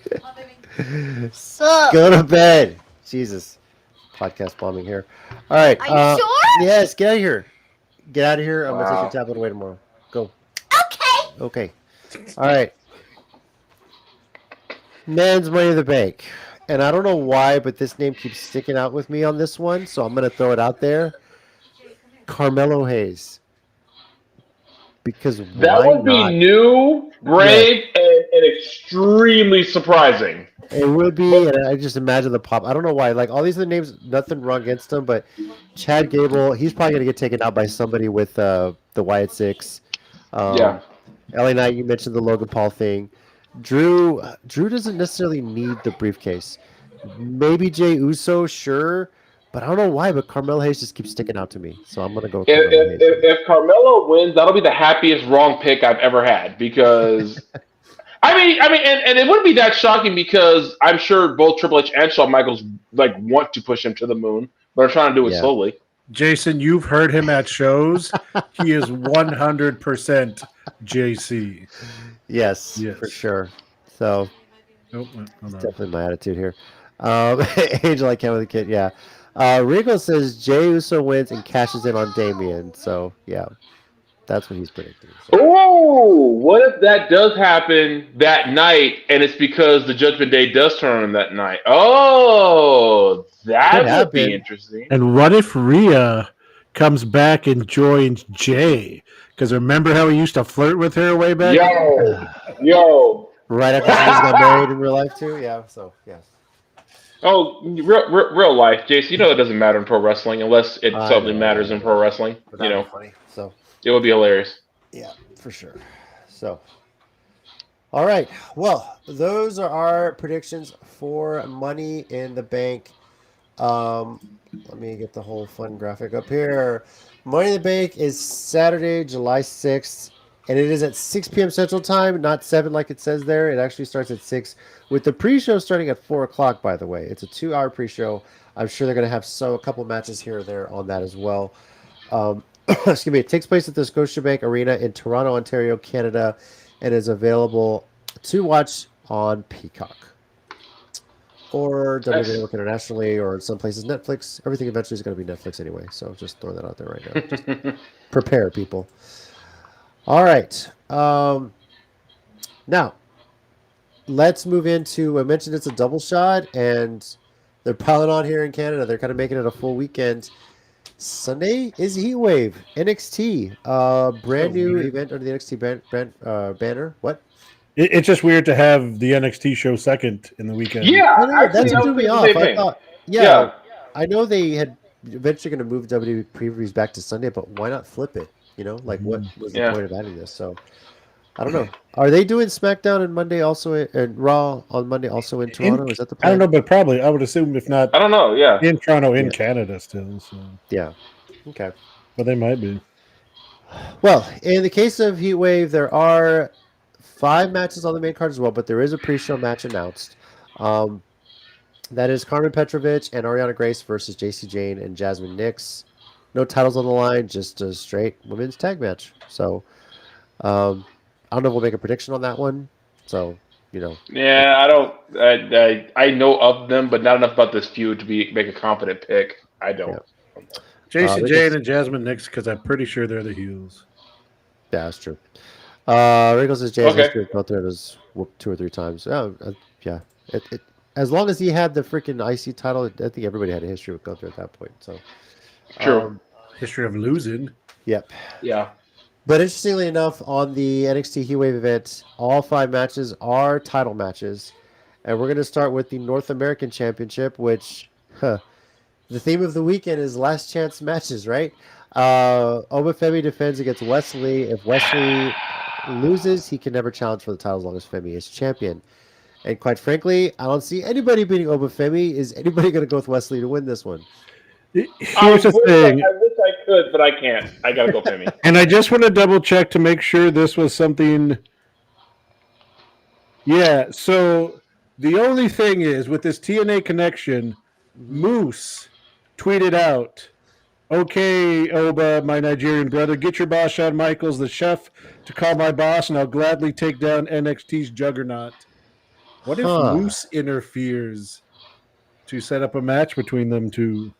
[SPEAKER 1] Sup?
[SPEAKER 2] Go to bed. Jesus. Podcast bombing here. All right.
[SPEAKER 6] Are you sure?
[SPEAKER 2] Yes, get out of here. Get out of here. I'm going to
[SPEAKER 3] Wow.
[SPEAKER 2] take your tablet away tomorrow. Go.
[SPEAKER 6] Okay.
[SPEAKER 2] Okay. All right. Men's Money in the Bank. And I don't know why, but this name keeps sticking out with me on this one, so I'm going to throw it out there. Carmelo Hayes. Because
[SPEAKER 3] that
[SPEAKER 2] why
[SPEAKER 3] would
[SPEAKER 2] not?
[SPEAKER 3] be new, brave, and extremely surprising.
[SPEAKER 2] It would be, and I just imagine the pop. I don't know why. Like all these other names, nothing wrong against them, but Chad Gable, he's probably gonna get taken out by somebody with the Wyatt Six.
[SPEAKER 3] Yeah.
[SPEAKER 2] LA Knight, you mentioned the Logan Paul thing. Drew doesn't necessarily need the briefcase. Maybe Jey Uso, sure, but I don't know why. But Carmelo Hayes just keeps sticking out to me, so I'm gonna go. With Carmelo Hayes.
[SPEAKER 3] If Carmelo wins, that'll be the happiest wrong pick I've ever had because. I mean, and it wouldn't be that shocking because I'm sure both Triple H and Shawn Michaels like want to push him to the moon, but are trying to do it slowly.
[SPEAKER 4] Jason, you've heard him at shows. He is 100% JC.
[SPEAKER 2] Yes,
[SPEAKER 4] Yes.
[SPEAKER 2] for sure. So
[SPEAKER 4] Nope.
[SPEAKER 2] that's definitely my attitude here. Angel, I can't with the kid. Yeah. Rico says Jey Uso wins and cashes in on Damian. So yeah, that's what he's predicting. So.
[SPEAKER 3] Oh, what if that does happen that night, and it's because the Judgment Day does turn on that night? Oh, that
[SPEAKER 2] Could
[SPEAKER 3] would
[SPEAKER 2] happen.
[SPEAKER 3] be interesting.
[SPEAKER 4] And what if Rhea comes back and joins Jay? Because remember how he used to flirt with her way back?
[SPEAKER 3] Yo,
[SPEAKER 2] Right after she just got married in real life too. Yeah. So yes.
[SPEAKER 3] Oh, real life, Jason. You know that doesn't matter in pro wrestling unless it
[SPEAKER 2] I
[SPEAKER 3] something
[SPEAKER 2] know,
[SPEAKER 3] matters
[SPEAKER 2] I
[SPEAKER 3] in
[SPEAKER 2] know.
[SPEAKER 3] pro wrestling.
[SPEAKER 2] But
[SPEAKER 3] You
[SPEAKER 2] that'd
[SPEAKER 3] know,
[SPEAKER 2] be funny. So
[SPEAKER 3] it would be hilarious.
[SPEAKER 2] yeah, for sure. So. All right. Well, those are our predictions for Money in the Bank. Let me get the whole fun graphic up here. Money in the Bank is Saturday, July 6th, and it is at 6 p.m. Central Time, not 7 like it says there. It actually starts at 6, with the pre-show starting at 4 o'clock, by the way. It's a 2-hour pre-show. I'm sure they're going to have a couple matches here or there on that as well. Excuse me. It takes place at the Scotiabank Arena in Toronto, Ontario, Canada, and is available to watch on Peacock or WWE Network internationally, or in some places Netflix. Everything eventually is going to be Netflix anyway, so just throwing that out there right now. Just prepare, people. All right. Now, let's move into, I mentioned it's a double shot, and they're piling on here in Canada. They're kind of making it a full weekend. Sunday is Heatwave, NXT, brand new event under the NXT banner. What?
[SPEAKER 4] It's just weird to have the NXT show second in the weekend.
[SPEAKER 3] Yeah,
[SPEAKER 2] I know,
[SPEAKER 3] actually,
[SPEAKER 2] that's
[SPEAKER 3] I
[SPEAKER 2] what
[SPEAKER 3] was
[SPEAKER 2] threw me
[SPEAKER 3] thinking the
[SPEAKER 2] off.
[SPEAKER 3] same
[SPEAKER 2] I
[SPEAKER 3] thing.
[SPEAKER 2] thought,
[SPEAKER 3] Yeah.
[SPEAKER 2] I know they had eventually going to move WWE previews back to Sunday, but why not flip it? You know, like what was the
[SPEAKER 3] Yeah.
[SPEAKER 2] point of adding this? So I don't know. Are they doing SmackDown and Monday also and Raw on Monday also in Toronto? Is that the
[SPEAKER 4] I
[SPEAKER 2] plan?
[SPEAKER 4] don't know, but probably I would assume if not
[SPEAKER 3] I don't know. Yeah.
[SPEAKER 4] in Toronto, in
[SPEAKER 2] Yeah.
[SPEAKER 4] Canada still. So,
[SPEAKER 2] Yeah. Okay.
[SPEAKER 4] but they might be.
[SPEAKER 2] Well, in the case of Heatwave, there are 5 matches on the main card as well, but there is a pre-show match announced. That is Carmen Petrovich and Ariana Grace versus JC Jane and Jasmine Nix. No titles on the line, just a straight women's tag match. So, I don't know if we'll make a prediction on that one. So,
[SPEAKER 3] Yeah, I don't. I know of them, but not enough about this feud to make a confident pick. I don't.
[SPEAKER 2] Yeah.
[SPEAKER 4] Jason
[SPEAKER 2] Wrinkles-
[SPEAKER 4] Jane and Jasmine Nix, because I'm pretty sure they're the heels.
[SPEAKER 2] Yeah, that's true. Wrinkles says Jay's
[SPEAKER 3] Okay.
[SPEAKER 2] history with Gunther was whooped 2 or 3 times. Oh, yeah. It as long as he had the freaking IC title, I think everybody had a history with Gunther at that point. So,
[SPEAKER 3] True.
[SPEAKER 4] History of losing.
[SPEAKER 2] Yep.
[SPEAKER 3] Yeah.
[SPEAKER 2] But interestingly enough, on the NXT Heatwave event, all 5 matches are title matches. And we're going to start with the North American Championship, which the theme of the weekend is last chance matches, right? Obafemi defends against Wesley. If Wesley loses, he can never challenge for the title as long as Femi is champion. And quite frankly, I don't see anybody beating Obafemi. Is anybody going to go with Wesley to win this one?
[SPEAKER 4] Here's the thing.
[SPEAKER 3] I wish I could, but I can't. I gotta go Femi.
[SPEAKER 4] And I just want to double check to make sure this was something. Yeah, so the only thing is with this TNA connection, Moose tweeted out, "Okay, Oba, my Nigerian brother, get your boss Shawn Michaels, the chef, to call my boss, and I'll gladly take down NXT's juggernaut." What if Moose interferes to set up a match between them two?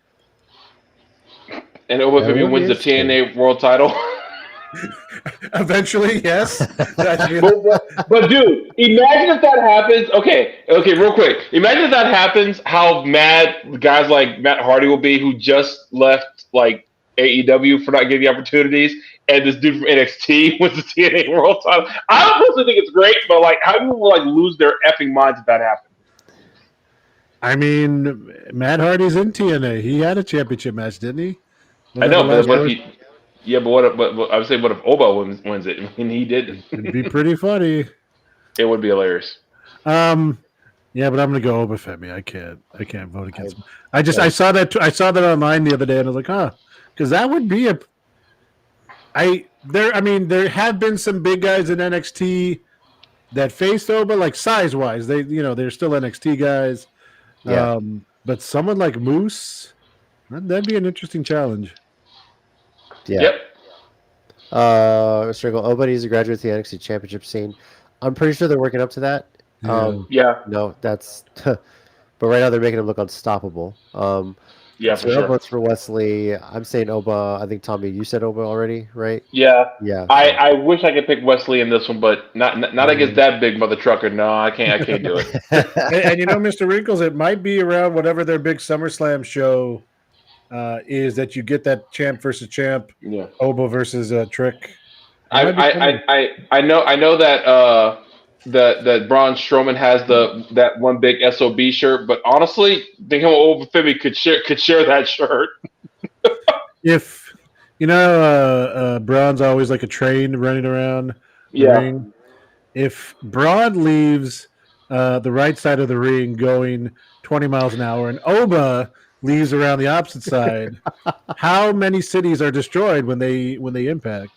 [SPEAKER 3] And Obafemi wins the TNA World Title.
[SPEAKER 4] Eventually, yes.
[SPEAKER 3] but dude, imagine if that happens. Okay, real quick. Imagine if that happens. How mad guys like Matt Hardy will be, who just left like AEW for not getting opportunities, and this dude from NXT wins the TNA World Title. I don't personally think it's great, but like, how people will like lose their effing minds if that happens.
[SPEAKER 4] I mean, Matt Hardy's in TNA. He had a championship match, didn't he?
[SPEAKER 3] I know, but what if he? Yeah, but what? I would say, what if Oba wins it? I mean, he didn't.
[SPEAKER 4] It'd be pretty funny.
[SPEAKER 3] It would be hilarious.
[SPEAKER 4] Yeah, but I'm gonna go Obafemi. I can't vote against him. I saw that online the other day, and I was like, because that would be there have been some big guys in NXT that faced Oba, like size wise. They're still NXT guys.
[SPEAKER 2] Yeah.
[SPEAKER 4] But someone like Moose, that'd be an interesting challenge.
[SPEAKER 2] Yeah.
[SPEAKER 3] Yep.
[SPEAKER 2] Circle. Oh, but he's a graduate of the NXT Championship scene. I'm pretty sure they're working up to that.
[SPEAKER 3] Yeah.
[SPEAKER 2] No, that's. But right now they're making him look unstoppable.
[SPEAKER 3] Yeah,
[SPEAKER 2] so
[SPEAKER 3] for sure.
[SPEAKER 2] votes for Wesley. I'm saying Oba. I think Tommy, you said Oba already, right?
[SPEAKER 3] Yeah.
[SPEAKER 2] Yeah.
[SPEAKER 3] I wish I could pick Wesley in this one, but not against that big mother trucker. No, I can't do it.
[SPEAKER 4] and Mr. Wrinkles, it might be around whatever their big SummerSlam show is that you get that champ versus champ.
[SPEAKER 3] Yeah.
[SPEAKER 4] Oba versus Trick.
[SPEAKER 3] I know that that Braun Strowman has that one big SOB shirt, but honestly, I think him and Oba Femi could share that shirt.
[SPEAKER 4] If Braun's always like a train running around the
[SPEAKER 5] Yeah.
[SPEAKER 4] ring. If Braun leaves the right side of the ring going 20 miles an hour, and Oba leaves around the opposite side, how many cities are destroyed when they impact?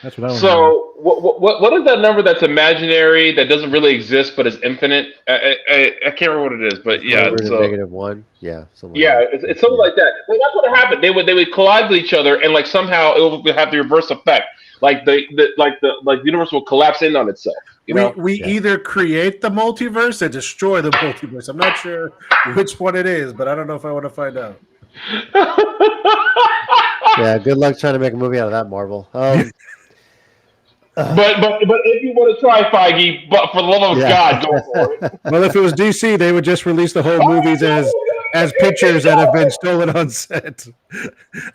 [SPEAKER 4] That's what I want to know.
[SPEAKER 3] So what is that number that's imaginary that doesn't really exist but is infinite? I can't remember what it is, but yeah.
[SPEAKER 2] Over to
[SPEAKER 3] So
[SPEAKER 2] -1. Yeah. Something
[SPEAKER 3] yeah,
[SPEAKER 2] like that.
[SPEAKER 3] it's something like that. Well, that's what happened. They would collide with each other, and like somehow it would have the reverse effect. Like the universe will collapse in on itself.
[SPEAKER 4] We either create the multiverse or destroy the multiverse. I'm not sure which one it is, but I don't know if I want to find out.
[SPEAKER 2] Yeah, good luck trying to make a movie out of that, Marvel.
[SPEAKER 3] But if you want to try, Feige, but for the love of God, go for it.
[SPEAKER 4] Well, if it was DC, they would just release the whole movies as pictures that have been stolen on set.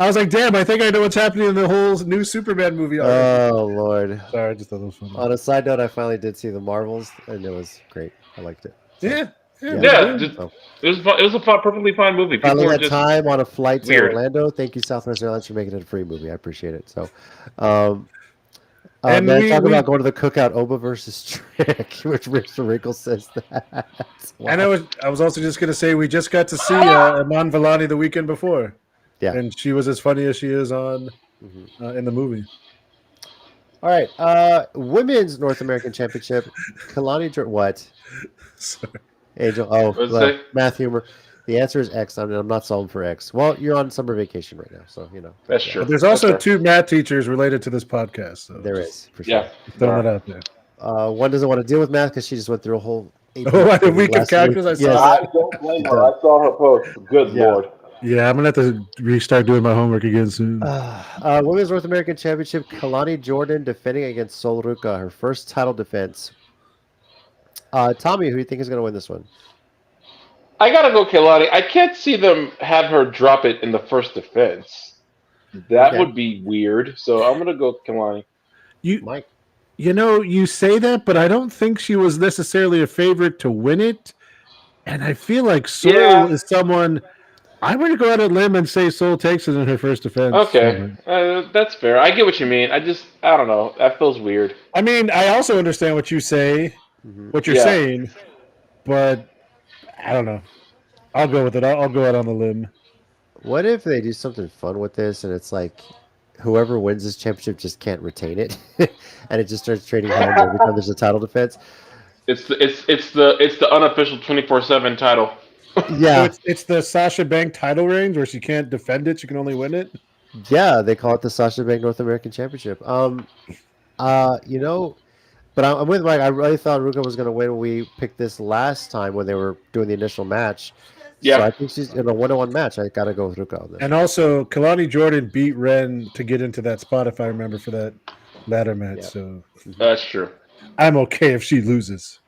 [SPEAKER 4] I was like, damn, I think I know what's happening in the whole new Superman movie already.
[SPEAKER 2] Oh, Lord.
[SPEAKER 4] Sorry, I just thought it was funny.
[SPEAKER 2] On a side note, I finally did see the Marvels, and it was great. I liked it. So,
[SPEAKER 4] Yeah.
[SPEAKER 3] It was a perfectly fine movie. People
[SPEAKER 2] finally
[SPEAKER 3] were
[SPEAKER 2] had
[SPEAKER 3] just
[SPEAKER 2] time on a flight to
[SPEAKER 3] weird.
[SPEAKER 2] Orlando. Thank you, Southwest Airlines, for making it a free movie. I appreciate it. So,
[SPEAKER 4] And
[SPEAKER 2] man, talk about going to the cookout, Oba versus Trick, which Mr. Wrinkle says that. Wow.
[SPEAKER 4] And I was also just going to say we just got to see Iman Vellani the weekend before.
[SPEAKER 2] Yeah.
[SPEAKER 4] And she was as funny as she is on in the movie.
[SPEAKER 2] All right. Women's North American Championship. Kalani what?
[SPEAKER 4] Sorry.
[SPEAKER 2] Angel. Math humor. The answer is X. I'm not solving for X. Well, you're on summer vacation right now, so
[SPEAKER 3] That's true.
[SPEAKER 4] But there's also two math teachers related to this podcast. So
[SPEAKER 2] there is, for sure.
[SPEAKER 3] Yeah.
[SPEAKER 4] Throwing that out there.
[SPEAKER 2] One doesn't want to deal with math because she just went through a whole
[SPEAKER 4] a week of calculus. I saw
[SPEAKER 5] I don't blame her. I saw her post. Good Lord.
[SPEAKER 4] Yeah, I'm going to have to restart doing my homework again soon.
[SPEAKER 2] Women's North American Championship, Kalani Jordan defending against Sol Ruca, her first title defense. Tommy, who do you think is going to win this one?
[SPEAKER 3] I gotta go Kelani. I can't see them have her drop it in the first defense. That would be weird. So I'm gonna go Kelani.
[SPEAKER 2] Mike.
[SPEAKER 4] You say that, but I don't think she was necessarily a favorite to win it. And I feel like Sol is someone. I'm going to go out on a limb and say Sol takes it in her first defense.
[SPEAKER 3] Okay, that's fair. I get what you mean. I don't know. That feels weird.
[SPEAKER 4] I mean, I also understand what you say, what you're saying, but I don't know. I'll go with it. I'll go out on the limb.
[SPEAKER 2] What if they do something fun with this and it's like whoever wins this championship just can't retain it, and it just starts trading hands every time there's a title defense?
[SPEAKER 3] It's the unofficial 24/7 title.
[SPEAKER 2] Yeah,
[SPEAKER 4] so it's the Sasha Banks title reign where she can't defend it; she can only win it.
[SPEAKER 2] Yeah, they call it the Sasha Banks North American Championship. But I'm with Mike. I really thought Ruka was going to win when we picked this last time when they were doing the initial match.
[SPEAKER 3] Yeah,
[SPEAKER 2] so I think she's in a 1-on-1 match. I got to go with Ruka on this.
[SPEAKER 4] And also, Kalani Jordan beat Ren to get into that spot, if I remember, for that ladder match.
[SPEAKER 2] Yep.
[SPEAKER 4] So
[SPEAKER 3] that's true.
[SPEAKER 4] I'm okay if she loses.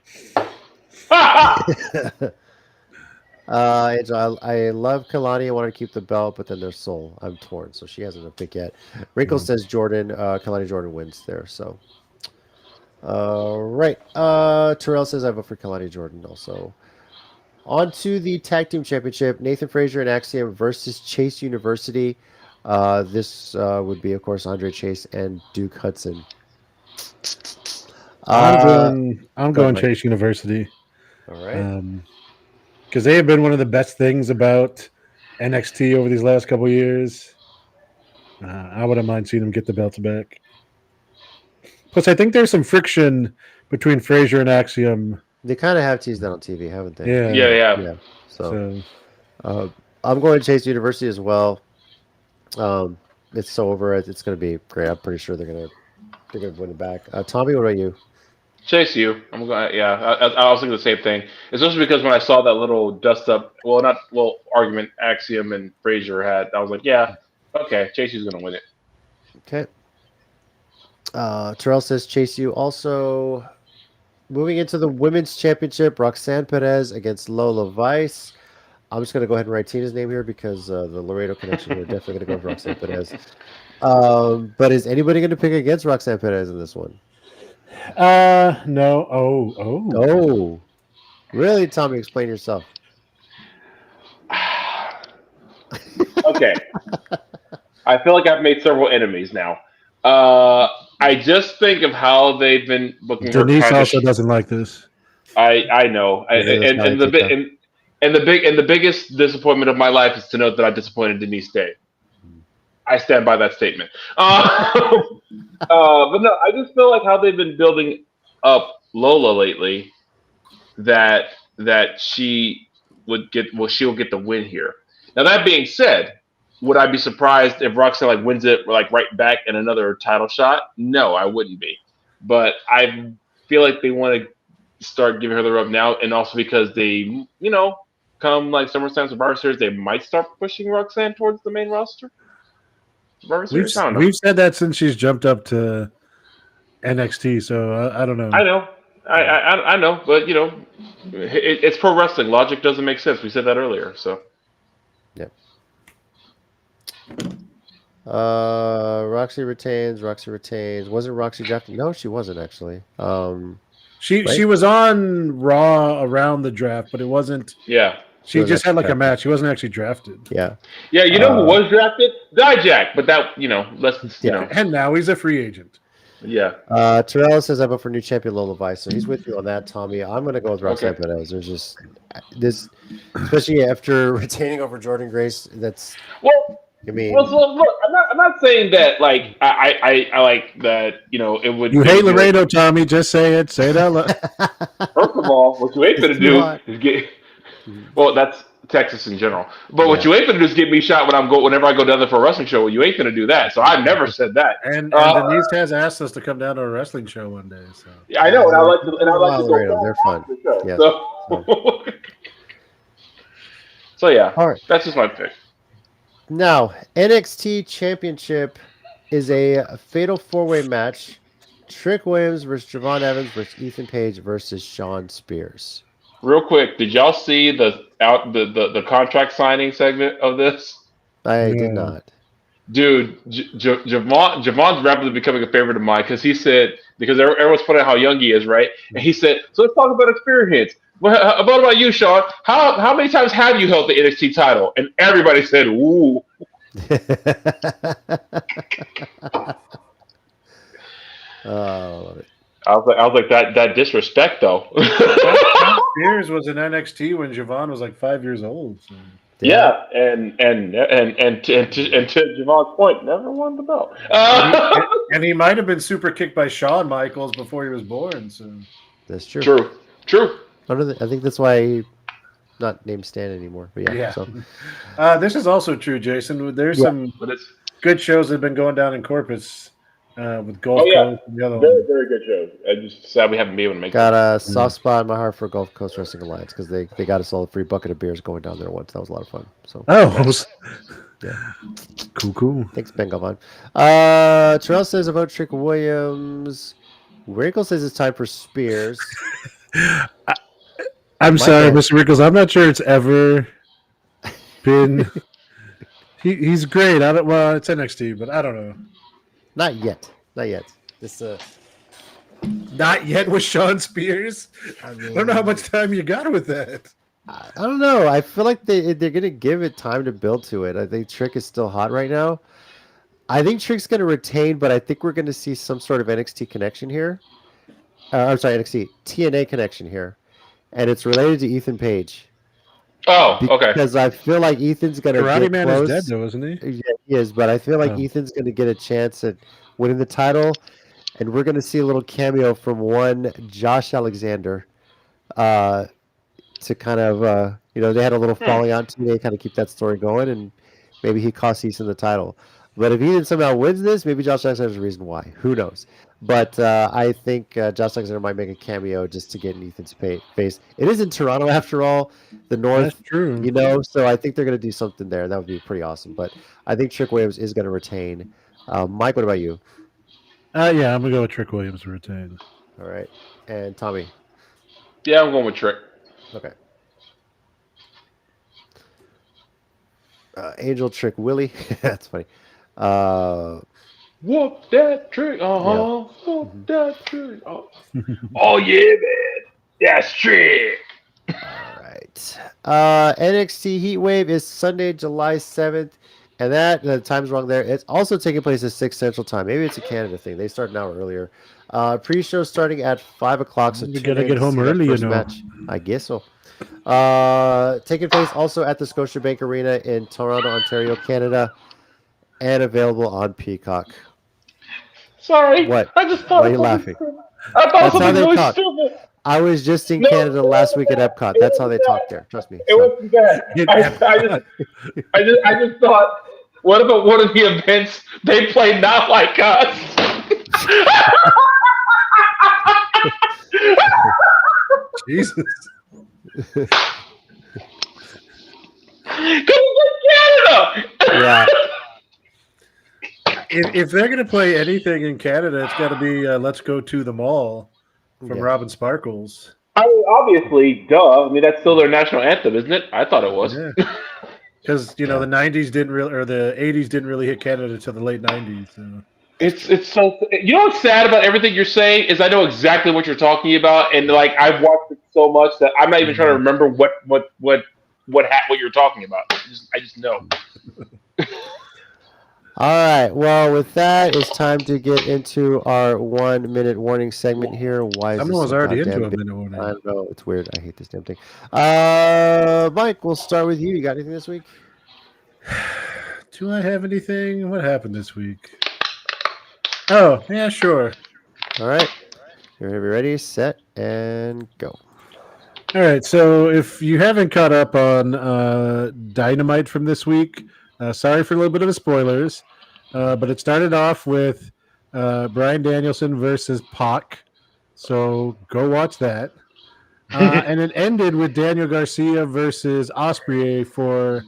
[SPEAKER 2] Angel, I love Kalani. I want her to keep the belt, but then there's Sol. I'm torn, so she hasn't a pick yet. Wrinkle says Jordan. Kalani Jordan wins there. So, right. Terrell says I vote for Kalani Jordan also. On to the tag team championship: Nathan Frazier and Axiom versus Chase University. This would be, of course, Andre Chase and Duke Hudson.
[SPEAKER 4] I'm going Chase University.
[SPEAKER 2] All right.
[SPEAKER 4] Because they have been one of the best things about NXT over these last couple of years. I wouldn't mind seeing them get the belts back. Plus, I think there's some friction between Frazier and Axiom.
[SPEAKER 2] They kind of have teased that on TV, haven't they?
[SPEAKER 3] Yeah.
[SPEAKER 2] So I'm going to Chase University as well. It's so over. It's going to be great. I'm pretty sure they're going to win it back. Tommy, what about you?
[SPEAKER 3] Chase you. I'm going. Yeah, I was thinking the same thing. Especially because when I saw that little argument Axiom and Frazier had, I was like, yeah, okay, Chase you's going to win it.
[SPEAKER 2] Okay. Terrell says Chase you. Also, moving into the women's championship, Roxanne Perez against Lola Vice. I'm just going to go ahead and write Tina's name here because the Laredo connection. We're definitely going to go for Roxanne Perez. But is anybody going to pick against Roxanne Perez in this one?
[SPEAKER 4] No.
[SPEAKER 2] Oh, really, Tommy? Explain yourself.
[SPEAKER 3] Okay. I feel like I've made several enemies now. I just think of how they've been booking her
[SPEAKER 4] Denise
[SPEAKER 3] kind of.
[SPEAKER 4] also doesn't like this.
[SPEAKER 3] I know,
[SPEAKER 2] Yeah, that's
[SPEAKER 3] and the
[SPEAKER 2] valid,
[SPEAKER 3] bit
[SPEAKER 2] Tito.
[SPEAKER 3] and the biggest disappointment of my life is to note that I disappointed Denise Day. I stand by that statement. But no, I just feel like how they've been building up Lola lately. That she would get. Well, she will get the win here. Now that being said, would I be surprised if Roxanne like wins it like right back in another title shot? No, I wouldn't be. But I feel like they want to start giving her the rub now, and also because they, come like SummerSlam Survivor Series, they might start pushing Roxanne towards the main roster. Survivor
[SPEAKER 4] We've
[SPEAKER 3] Series, I don't know.
[SPEAKER 4] we've said that since she's jumped up to NXT. So I don't know.
[SPEAKER 3] I know, I know, but it's pro wrestling. Logic doesn't make sense. We said that earlier, so.
[SPEAKER 2] Yep. Roxy retains. Wasn't Roxy drafted? No, she wasn't actually.
[SPEAKER 4] She
[SPEAKER 2] Right?
[SPEAKER 4] was on Raw around the draft, but it wasn't.
[SPEAKER 3] Yeah.
[SPEAKER 4] She
[SPEAKER 2] was
[SPEAKER 4] just had like a
[SPEAKER 2] drafted.
[SPEAKER 4] match. She wasn't actually drafted.
[SPEAKER 2] Yeah.
[SPEAKER 3] Yeah, you know who was drafted? Dijak, but that, let's,
[SPEAKER 4] And now he's a free agent.
[SPEAKER 3] yeah.
[SPEAKER 2] Terrell says I vote for new champion Lola Vice, so he's with you on that, Tommy. I'm going to go with Roxanne Perez. There's just this, especially after retaining over Jordan Grace. That's
[SPEAKER 3] Well,
[SPEAKER 2] I mean,
[SPEAKER 3] so look, I'm not saying that like I like that it would.
[SPEAKER 4] You
[SPEAKER 3] it
[SPEAKER 4] hate
[SPEAKER 3] would be
[SPEAKER 4] Laredo, Tommy. Just say it. Say it out loud.
[SPEAKER 3] First of all, what you ain't
[SPEAKER 2] It's
[SPEAKER 3] gonna
[SPEAKER 2] too
[SPEAKER 3] do
[SPEAKER 2] hot.
[SPEAKER 3] is get. Well, that's Texas in general. But what
[SPEAKER 2] Yeah.
[SPEAKER 3] you ain't gonna do is get me shot whenever I go down there for a wrestling show. Well, you ain't gonna do that. So I've never said that.
[SPEAKER 4] And Denise has asked us to come down to a wrestling show one day. So
[SPEAKER 3] Yeah, I know, and I like to
[SPEAKER 2] Laredo,
[SPEAKER 3] go
[SPEAKER 2] they're fun.
[SPEAKER 3] back after the show.
[SPEAKER 2] Yes.
[SPEAKER 3] So yeah,
[SPEAKER 2] All right.
[SPEAKER 3] that's just my pick.
[SPEAKER 2] Now, NXT Championship is a fatal four-way match. Trick Williams versus Javon Evans versus Ethan Page versus Sean Spears.
[SPEAKER 3] Real quick, did y'all see the contract signing segment of this?
[SPEAKER 2] I did not.
[SPEAKER 3] Dude, Javon's rapidly becoming a favorite of mine because he said, because everyone's pointing out how young he is, right? And he said, so let's talk about experience. What about you, Sean? How many times have you held the NXT title? And everybody said, ooh.
[SPEAKER 2] Oh, I love it.
[SPEAKER 3] I was like that disrespect though.
[SPEAKER 4] Spears was in NXT when Javon was like 5 years old. So.
[SPEAKER 3] Yeah, and to Javon's point, never won the belt.
[SPEAKER 4] And he might have been super kicked by Shawn Michaels before he was born. So
[SPEAKER 2] That's true.
[SPEAKER 3] True.
[SPEAKER 2] I think that's why he's not named Stan anymore. But yeah. So.
[SPEAKER 4] This is also true, Jason. There's some good shows that have been going down in Corpus with Gulf Coast and the other
[SPEAKER 3] very,
[SPEAKER 4] one.
[SPEAKER 3] very good shows. I just sad we haven't been able to make
[SPEAKER 2] Got a soft spot in my heart for Gulf Coast Wrestling Alliance because they got us all a free bucket of beers going down there once. That was a lot of fun. So
[SPEAKER 4] yeah, cool.
[SPEAKER 2] Thanks, Ben Galvan. Terrell says about Trick Williams. Wrinkle says it's time for Spears.
[SPEAKER 4] I'm sorry, Mr. Rickles. I'm not sure it's ever been. He's great. Well, it's NXT, but I don't know.
[SPEAKER 2] Not yet. This
[SPEAKER 4] Not yet with Sean Spears. I don't know how much time you got with that.
[SPEAKER 2] I don't know. I feel like they're gonna give it time to build to it. I think Trick is still hot right now. I think Trick's gonna retain, but I think we're gonna see some sort of NXT connection here. I'm sorry, NXT TNA connection here, and it's related to Ethan Page.
[SPEAKER 3] Oh, okay.
[SPEAKER 2] Because I feel like Ethan's gonna
[SPEAKER 4] Karate
[SPEAKER 2] get
[SPEAKER 4] Man
[SPEAKER 2] close.
[SPEAKER 4] is dead, though, isn't he?
[SPEAKER 2] Yeah, he is, but I feel like Ethan's gonna get a chance at winning the title, and we're gonna see a little cameo from one Josh Alexander, to kind of they had a little falling out today, kind of keep that story going, and maybe he costs Ethan the title. But if Ethan somehow wins this, maybe Josh Alexander's a reason why. Who knows? But I think Josh Alexander might make a cameo just to get in Ethan's face. It is in Toronto after all, the North.
[SPEAKER 4] That's true.
[SPEAKER 2] So I think they're going to do something there. That would be pretty awesome. But I think Trick Williams is going to retain. Mike, what about you?
[SPEAKER 4] Yeah, I'm going to go with Trick Williams to retain.
[SPEAKER 2] All right. And Tommy?
[SPEAKER 3] Yeah, I'm going with Trick.
[SPEAKER 2] Okay. Angel Trick Willie. That's funny.
[SPEAKER 3] Whoop that trick. Whoop that trick. Oh yeah, man. That's trick.
[SPEAKER 2] All right. NXT Heatwave is Sunday, July 7th. And the time's wrong there. It's also taking place at 6 Central Time. Maybe it's a Canada thing. They start an hour earlier. Pre-show starting at 5 o'clock. So
[SPEAKER 4] You
[SPEAKER 2] tune
[SPEAKER 4] gotta
[SPEAKER 2] in
[SPEAKER 4] get
[SPEAKER 2] to
[SPEAKER 4] home
[SPEAKER 2] see that
[SPEAKER 4] early,
[SPEAKER 2] first match. I guess so. Taking place also at the Scotiabank Arena in Toronto, Ontario, Canada. And available on Peacock.
[SPEAKER 3] Sorry.
[SPEAKER 2] What?
[SPEAKER 3] I just thought
[SPEAKER 2] Why are you
[SPEAKER 3] of something
[SPEAKER 2] laughing?
[SPEAKER 3] stupid. I thought
[SPEAKER 2] That's how
[SPEAKER 3] something
[SPEAKER 2] they
[SPEAKER 3] really
[SPEAKER 2] talk.
[SPEAKER 3] stupid.
[SPEAKER 2] I was just in
[SPEAKER 3] No,
[SPEAKER 2] Canada last week at Epcot. That's how they talk there. Trust me.
[SPEAKER 3] It wasn't bad. I just thought, what about one of the events they play not like us?
[SPEAKER 4] Jesus.
[SPEAKER 3] Canada.
[SPEAKER 2] Yeah.
[SPEAKER 4] If they're going to play anything in Canada, it's got to be Let's Go to the Mall from
[SPEAKER 2] Yeah.
[SPEAKER 4] Robin Sparkles.
[SPEAKER 3] I mean, obviously, duh. I mean, that's still their national anthem, isn't it? I thought it was.
[SPEAKER 4] Yeah. Because, the 90s didn't really, or the 80s didn't really hit Canada until the late 90s. So.
[SPEAKER 3] It's so. You know what's sad about everything you're saying is I know exactly what you're talking about, and like I've watched it so much that I'm not even trying to remember what you're talking about. I just know.
[SPEAKER 2] All right. Well, with that, it's time to get into our 1 minute warning segment here. Why is
[SPEAKER 4] I'm
[SPEAKER 2] this
[SPEAKER 4] almost
[SPEAKER 2] so
[SPEAKER 4] already
[SPEAKER 2] goddamn
[SPEAKER 4] into a
[SPEAKER 2] big?
[SPEAKER 4] minute warning.
[SPEAKER 2] I don't know. It's weird. I hate this damn thing. Mike, we'll start with you. You got anything this week?
[SPEAKER 4] Do I have anything? What happened this week? Oh, yeah, sure.
[SPEAKER 2] All right. You're ready, set, and go.
[SPEAKER 4] All right. So if you haven't caught up on Dynamite from this week, sorry for a little bit of the spoilers, but it started off with Bryan Danielson versus Pac. So go watch that. And it ended with Daniel Garcia versus Ospreay for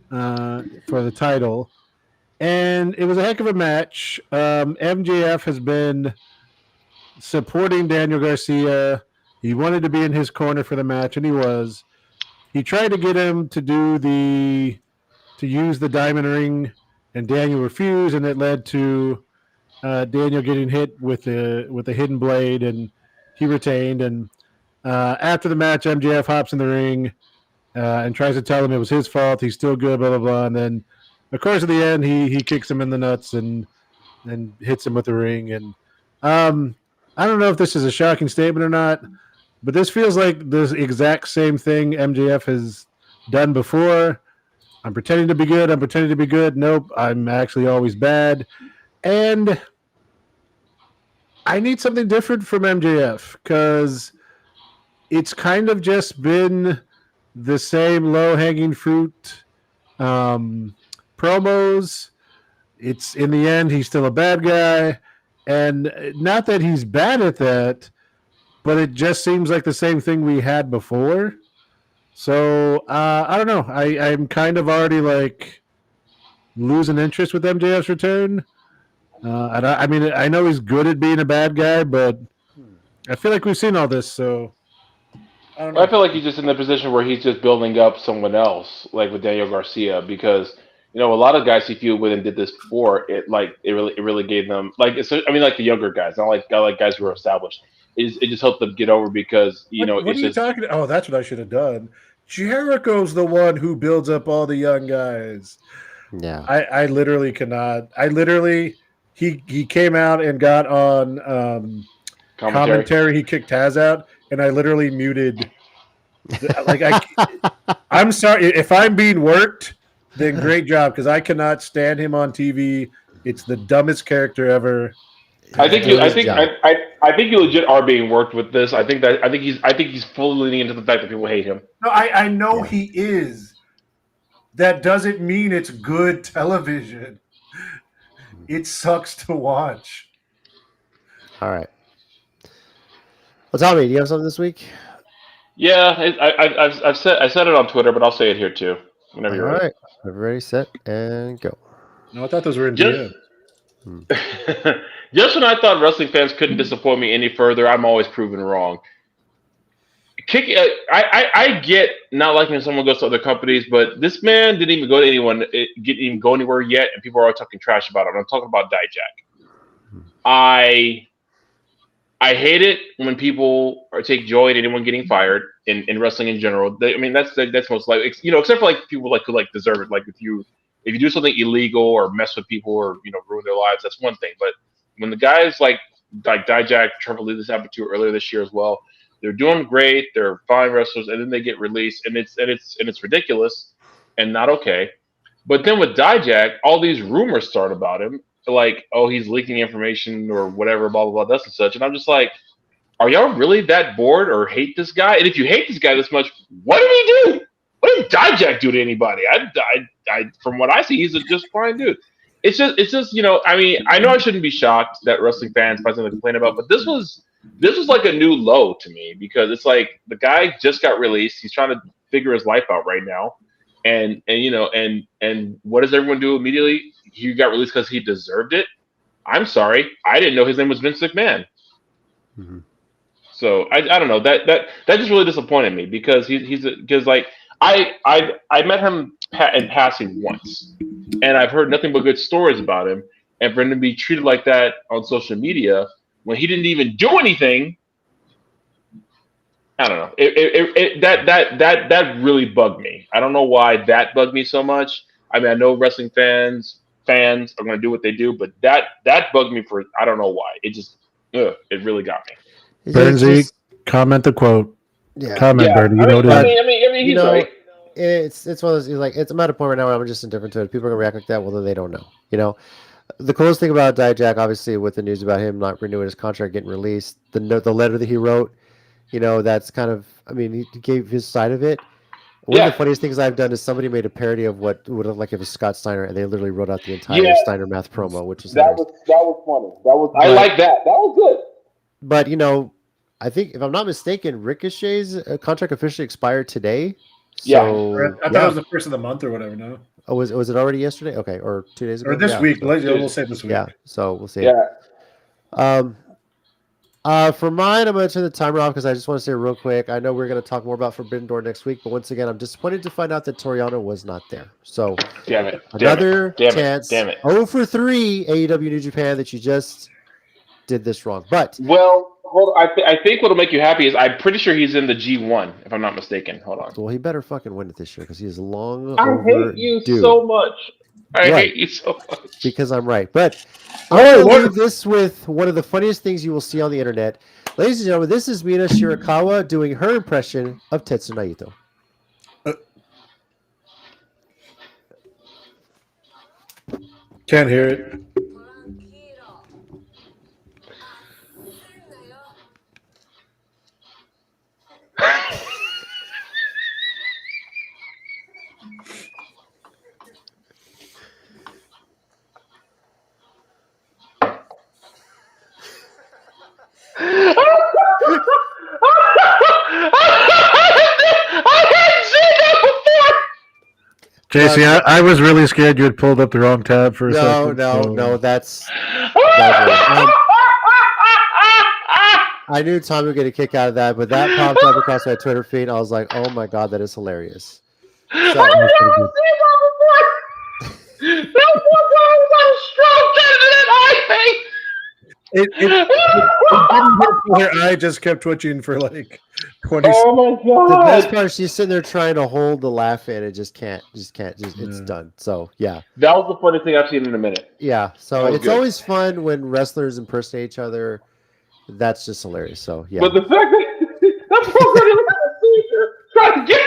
[SPEAKER 4] the title. And it was a heck of a match. MJF has been supporting Daniel Garcia. He wanted to be in his corner for the match, and he was. He tried to get him to use the diamond ring, and Daniel refused, and it led to Daniel getting hit with a hidden blade, and he retained. And after the match, MJF hops in the ring and tries to tell him it was his fault. He's still good, blah blah blah. And then, of course, at the end, he kicks him in the nuts and hits him with the ring. And I don't know if this is a shocking statement or not, but this feels like the exact same thing MJF has done before. I'm pretending to be good. I'm pretending to be good. Nope, I'm actually always bad. And I need something different from MJF because it's kind of just been the same low-hanging fruit promos. It's in the end, he's still a bad guy. And not that he's bad at that, but it just seems like the same thing we had before. So I don't know. I'm kind of already like losing interest with MJF's return. And I mean, I know he's good at being a bad guy, but I feel like we've seen all this. So I don't know.
[SPEAKER 3] I feel like he's just in the position where he's just building up someone else, like with Daniel Garcia, because a lot of guys he feuded with and did this before. It really gave them like the younger guys, not like guys who are established. It just helped them get over because
[SPEAKER 4] What are you talking? Oh, that's what I should have done. Jericho's the one who builds up all the young guys.
[SPEAKER 2] Yeah.
[SPEAKER 4] I literally cannot. He came out and got on commentary. He kicked Taz out, and I literally muted. I'm sorry if I'm being worked. Then great job because I cannot stand him on TV. It's the dumbest character ever.
[SPEAKER 3] I think you legit are being worked with this. I think he's fully leaning into the fact that people hate him.
[SPEAKER 4] No, I know he is. That doesn't mean it's good television. It sucks to watch.
[SPEAKER 2] All right. Well, Tommy, do you have something this week?
[SPEAKER 3] Yeah, I said it on Twitter, but I'll say it here too. Whenever you're ready.
[SPEAKER 2] All right. Ready, set, and go.
[SPEAKER 4] No, I thought those were in DM.
[SPEAKER 3] Just when I thought wrestling fans couldn't disappoint me any further, I'm always proven wrong. I get not liking when someone goes to other companies, but this man didn't even go to anyone, didn't even go anywhere yet, and people are all talking trash about him. I'm talking about Dijak. I hate it when people take joy in anyone getting fired in wrestling in general. I mean, that's most likely, except for like people who deserve it. Like if you do something illegal or mess with people or ruin their lives, that's one thing. But when the guys like Dijak, Trevor Lee, this happened to earlier this year as well. They're doing great. They're fine wrestlers, and then they get released, and it's ridiculous and not okay. But then with Dijak, all these rumors start about him. Like, oh, he's leaking information or whatever, blah, blah, blah, that's and such. And I'm just like, are y'all really that bored or hate this guy? And if you hate this guy this much, what did he do? What did Dijak do to anybody? I from what I see, he's a just fine dude. It's just, I mean, I know I shouldn't be shocked that wrestling fans find something to complain about, but this was like a new low to me because it's like the guy just got released. He's trying to figure his life out right now. And what does everyone do immediately? He got released because he deserved it. I'm sorry, I didn't know his name was Vince McMahon. Mm-hmm. So I don't know, that just really disappointed me because because I met him in passing once, and I've heard nothing but good stories about him. And for him to be treated like that on social media when he didn't even do anything, I don't know. That really bugged me. I don't know why that bugged me so much. I mean, I know wrestling fans are going to do what they do, but that bugged me for I don't know why. It just it really got me.
[SPEAKER 4] Bernsey, comment the quote.
[SPEAKER 2] Yeah.
[SPEAKER 4] Comment, Bernie.
[SPEAKER 3] I mean, he's right.
[SPEAKER 2] It's one of those, like, it's I'm at a point right now where I'm just indifferent to it. People are gonna react like that, whether they don't know. The coolest thing about Dijak, obviously, with the news about him not renewing his contract, getting released, the letter that he wrote, that's kind of, I mean, he gave his side of it. One of the funniest things I've done is somebody made a parody of what would have like if it was Scott Steiner, and they literally wrote out the entire Steiner Math promo, which was
[SPEAKER 5] that was funny. I like that. That was good.
[SPEAKER 2] But I think if I'm not mistaken, Ricochet's contract officially expired today. So,
[SPEAKER 4] I thought it was the first of the month or whatever. No.
[SPEAKER 2] Oh, was it already yesterday? Okay, or 2 days ago?
[SPEAKER 4] Or this week.
[SPEAKER 2] So,
[SPEAKER 4] we'll say this week.
[SPEAKER 2] Yeah. So we'll see.
[SPEAKER 5] Yeah.
[SPEAKER 2] For mine, I'm going to turn the timer off because I just want to say real quick. I know we're going to talk more about Forbidden Door next week, but once again, I'm disappointed to find out that Toriano was not there. So, another chance. 0 for 3 AEW New Japan that you just did this wrong. But
[SPEAKER 3] hold on. I think what'll make you happy is I'm pretty sure he's in the G1, if I'm not mistaken. Hold on.
[SPEAKER 2] Well, he better fucking win it this year because he is long
[SPEAKER 3] overdue. I hate you so much. I hate you so much.
[SPEAKER 2] Because I'm right. But I'm going to leave this with one of the funniest things you will see on the internet. Ladies and gentlemen, this is Mina Shirakawa doing her impression of Tetsu Naito.
[SPEAKER 4] Can't hear it. JC, I was really scared you had pulled up the wrong tab for a second.
[SPEAKER 2] No, that's I knew Tommy would get a kick out of that, but that popped up across my Twitter feed. I was like, oh my God, that is hilarious. So,
[SPEAKER 4] It didn't hit her eye, just kept twitching for like 20 seconds.
[SPEAKER 3] Oh my God.
[SPEAKER 2] The best part is she's sitting there trying to hold the laugh in. It just can't. It's done. So, yeah.
[SPEAKER 3] That was the funniest thing I've seen in a minute.
[SPEAKER 2] Yeah. So, it's always fun when wrestlers impersonate each other. That's just hilarious. So, yeah.
[SPEAKER 3] But the fact that poor girl didn't have a seizure trying to get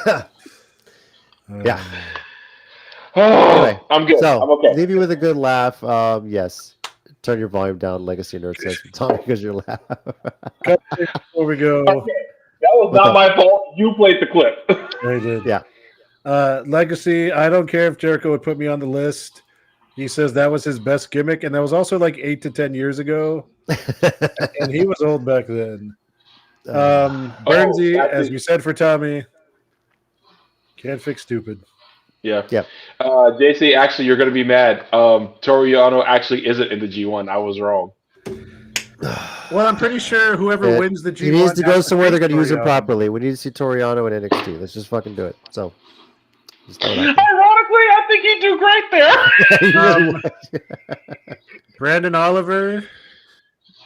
[SPEAKER 3] her.
[SPEAKER 2] Yeah.
[SPEAKER 3] Anyway, I'm good.
[SPEAKER 2] So,
[SPEAKER 3] I'm okay.
[SPEAKER 2] Leave you with a good laugh. Yes. Turn your volume down, Legacy Nerd says from Tommy, because you're loud.
[SPEAKER 4] Before we go.
[SPEAKER 3] Okay. That was not my fault. You played the clip.
[SPEAKER 4] I did.
[SPEAKER 2] Yeah.
[SPEAKER 4] Legacy, I don't care if Jericho would put me on the list. He says that was his best gimmick, and that was also like 8 to 10 years ago. And he was old back then. Bernsey, as we said for Tommy, can't fix stupid.
[SPEAKER 3] Yeah. JC, actually, you're going to be mad. Toriano actually isn't in the G1. I was wrong.
[SPEAKER 4] Well, I'm pretty sure whoever wins the G1
[SPEAKER 2] he needs to go somewhere they're going to use him
[SPEAKER 4] Toriano.
[SPEAKER 2] properly. We need to see Toriano in NXT. Let's just fucking do it. So, just throw it out there.
[SPEAKER 3] Ironically, honestly, I think he'd do great there.
[SPEAKER 2] He really
[SPEAKER 4] Um,
[SPEAKER 2] would.
[SPEAKER 4] Brandon Oliver,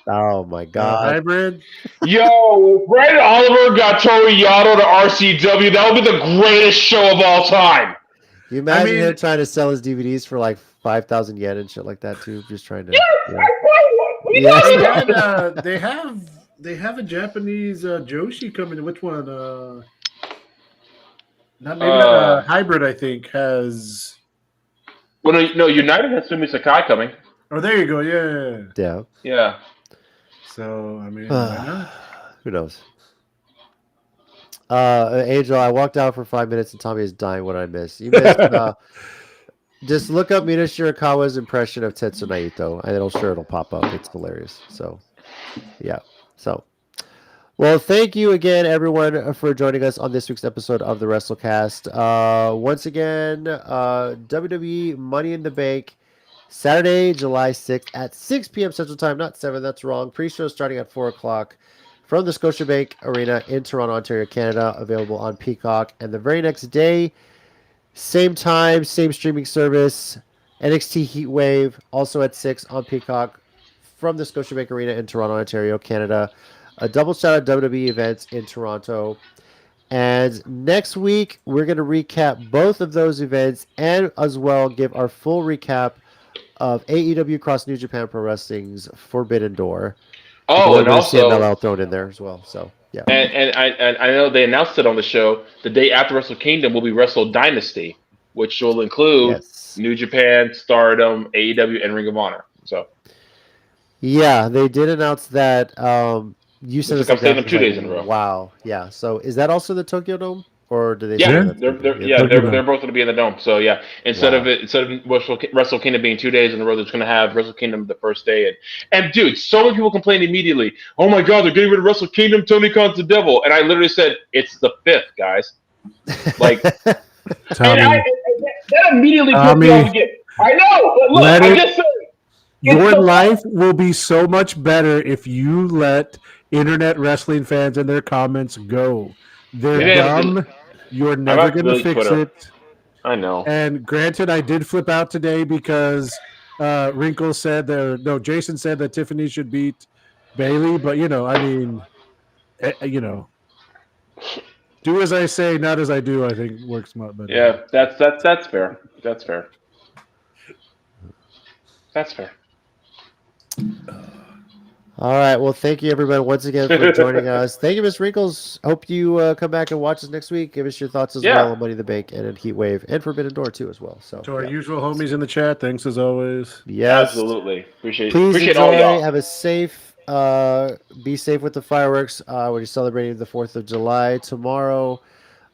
[SPEAKER 2] Oh my God.
[SPEAKER 4] hybrid.
[SPEAKER 3] Yo, if Brandon Oliver got Tori Yano to RCW, that would be the greatest show of all time.
[SPEAKER 2] You imagine
[SPEAKER 4] mean-
[SPEAKER 2] him trying to sell his DVDs for like 5,000 yen and shit like that too? Just trying to.
[SPEAKER 3] Yes,
[SPEAKER 2] Yeah.
[SPEAKER 3] I play one.
[SPEAKER 2] Yes.
[SPEAKER 4] They have a Japanese Joshi coming. Which one? Not hybrid. I think has.
[SPEAKER 3] Well, no, United has Sumi Sakai coming.
[SPEAKER 4] Oh, there you go. Yeah.
[SPEAKER 2] Yeah.
[SPEAKER 3] Yeah.
[SPEAKER 4] So I mean, why not?
[SPEAKER 2] Who knows? Angel, I walked out for 5 minutes and Tommy is dying. What I missed? You missed. Just look up Mina Shirakawa's impression of Tetsu Naito, and it'll pop up. It's hilarious. So, yeah. So, well, thank you again, everyone, for joining us on this week's episode of the WrestleCast. Once again, WWE Money in the Bank, Saturday, July 6th at 6 p.m. Central Time, not 7. That's wrong. Pre-show starting at 4 o'clock from the Scotiabank Arena in Toronto, Ontario, Canada. Available on Peacock, and the very next day. Same time, same streaming service, NXT Heatwave, also at 6 on Peacock from the Scotiabank Arena in Toronto, Ontario, Canada. A double shout out WWE events in Toronto. And next week, we're going to recap both of those events and as well give our full recap of AEW Cross New Japan Pro Wrestling's Forbidden Door.
[SPEAKER 3] Oh, and also
[SPEAKER 2] CMLL thrown in there as well. So, yeah.
[SPEAKER 3] And I know they announced it on the show. The day after Wrestle Kingdom will be Wrestle Dynasty, which will include New Japan, Stardom, AEW, and Ring of Honor. So,
[SPEAKER 2] yeah, they did announce that. You said
[SPEAKER 3] I'm saying them 2 days in a row.
[SPEAKER 2] Wow, yeah. So, is that also the Tokyo Dome, or do they?
[SPEAKER 3] Yeah,
[SPEAKER 2] say
[SPEAKER 3] they're both going to be in the Dome. So yeah, instead of Wrestle Kingdom being 2 days in a row, they're going to have Wrestle Kingdom the first day. And dude, so many people complained immediately. Oh my God, they're getting rid of Wrestle Kingdom. Tony Khan's the devil, and I literally said it's the 5th, guys. Like,
[SPEAKER 4] Tommy,
[SPEAKER 3] that immediately put me off again. I know, but look, I just said
[SPEAKER 4] your life will be so much better if you let internet wrestling fans and their comments go. They're dumb. You're never going to fix it.
[SPEAKER 3] I know.
[SPEAKER 4] And granted, I did flip out today because Jason said that Tiffany should beat Bailey. But do as I say, not as I do. I think works much better.
[SPEAKER 3] Yeah, that's fair. That's fair. That's fair.
[SPEAKER 2] All right. Well, thank you, everybody, once again for joining us. Thank you, Miss Wrinkles. Hope you come back and watch us next week. Give us your thoughts as well on Money in the Bank and in Heatwave and Forbidden Door too as well. So
[SPEAKER 4] to our usual homies in the chat, thanks as always.
[SPEAKER 2] Yes,
[SPEAKER 3] absolutely. Appreciate
[SPEAKER 2] enjoy.
[SPEAKER 3] All y'all.
[SPEAKER 2] Have a safe. Be safe with the fireworks when you're celebrating the 4th of July tomorrow.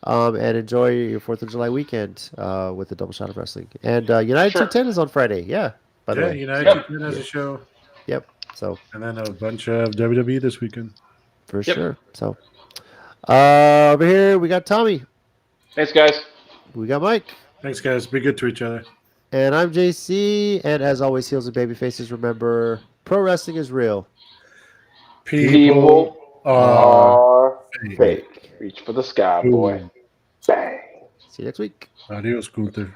[SPEAKER 2] And enjoy your 4th of July weekend with the Double Shot of Wrestling. And United 210 is on Friday. Yeah. By the way,
[SPEAKER 4] United 210 has a show.
[SPEAKER 2] Yep. So,
[SPEAKER 4] and then a bunch of WWE this weekend.
[SPEAKER 2] For sure. So, over here we got Tommy.
[SPEAKER 3] Thanks, guys.
[SPEAKER 2] We got Mike.
[SPEAKER 4] Thanks, guys. Be good to each other.
[SPEAKER 2] And I'm JC. And as always, heels and baby faces, remember, pro wrestling is real.
[SPEAKER 3] People are fake. Reach for the sky, boy. Bang.
[SPEAKER 2] See you next week.
[SPEAKER 4] Adios, Gunther.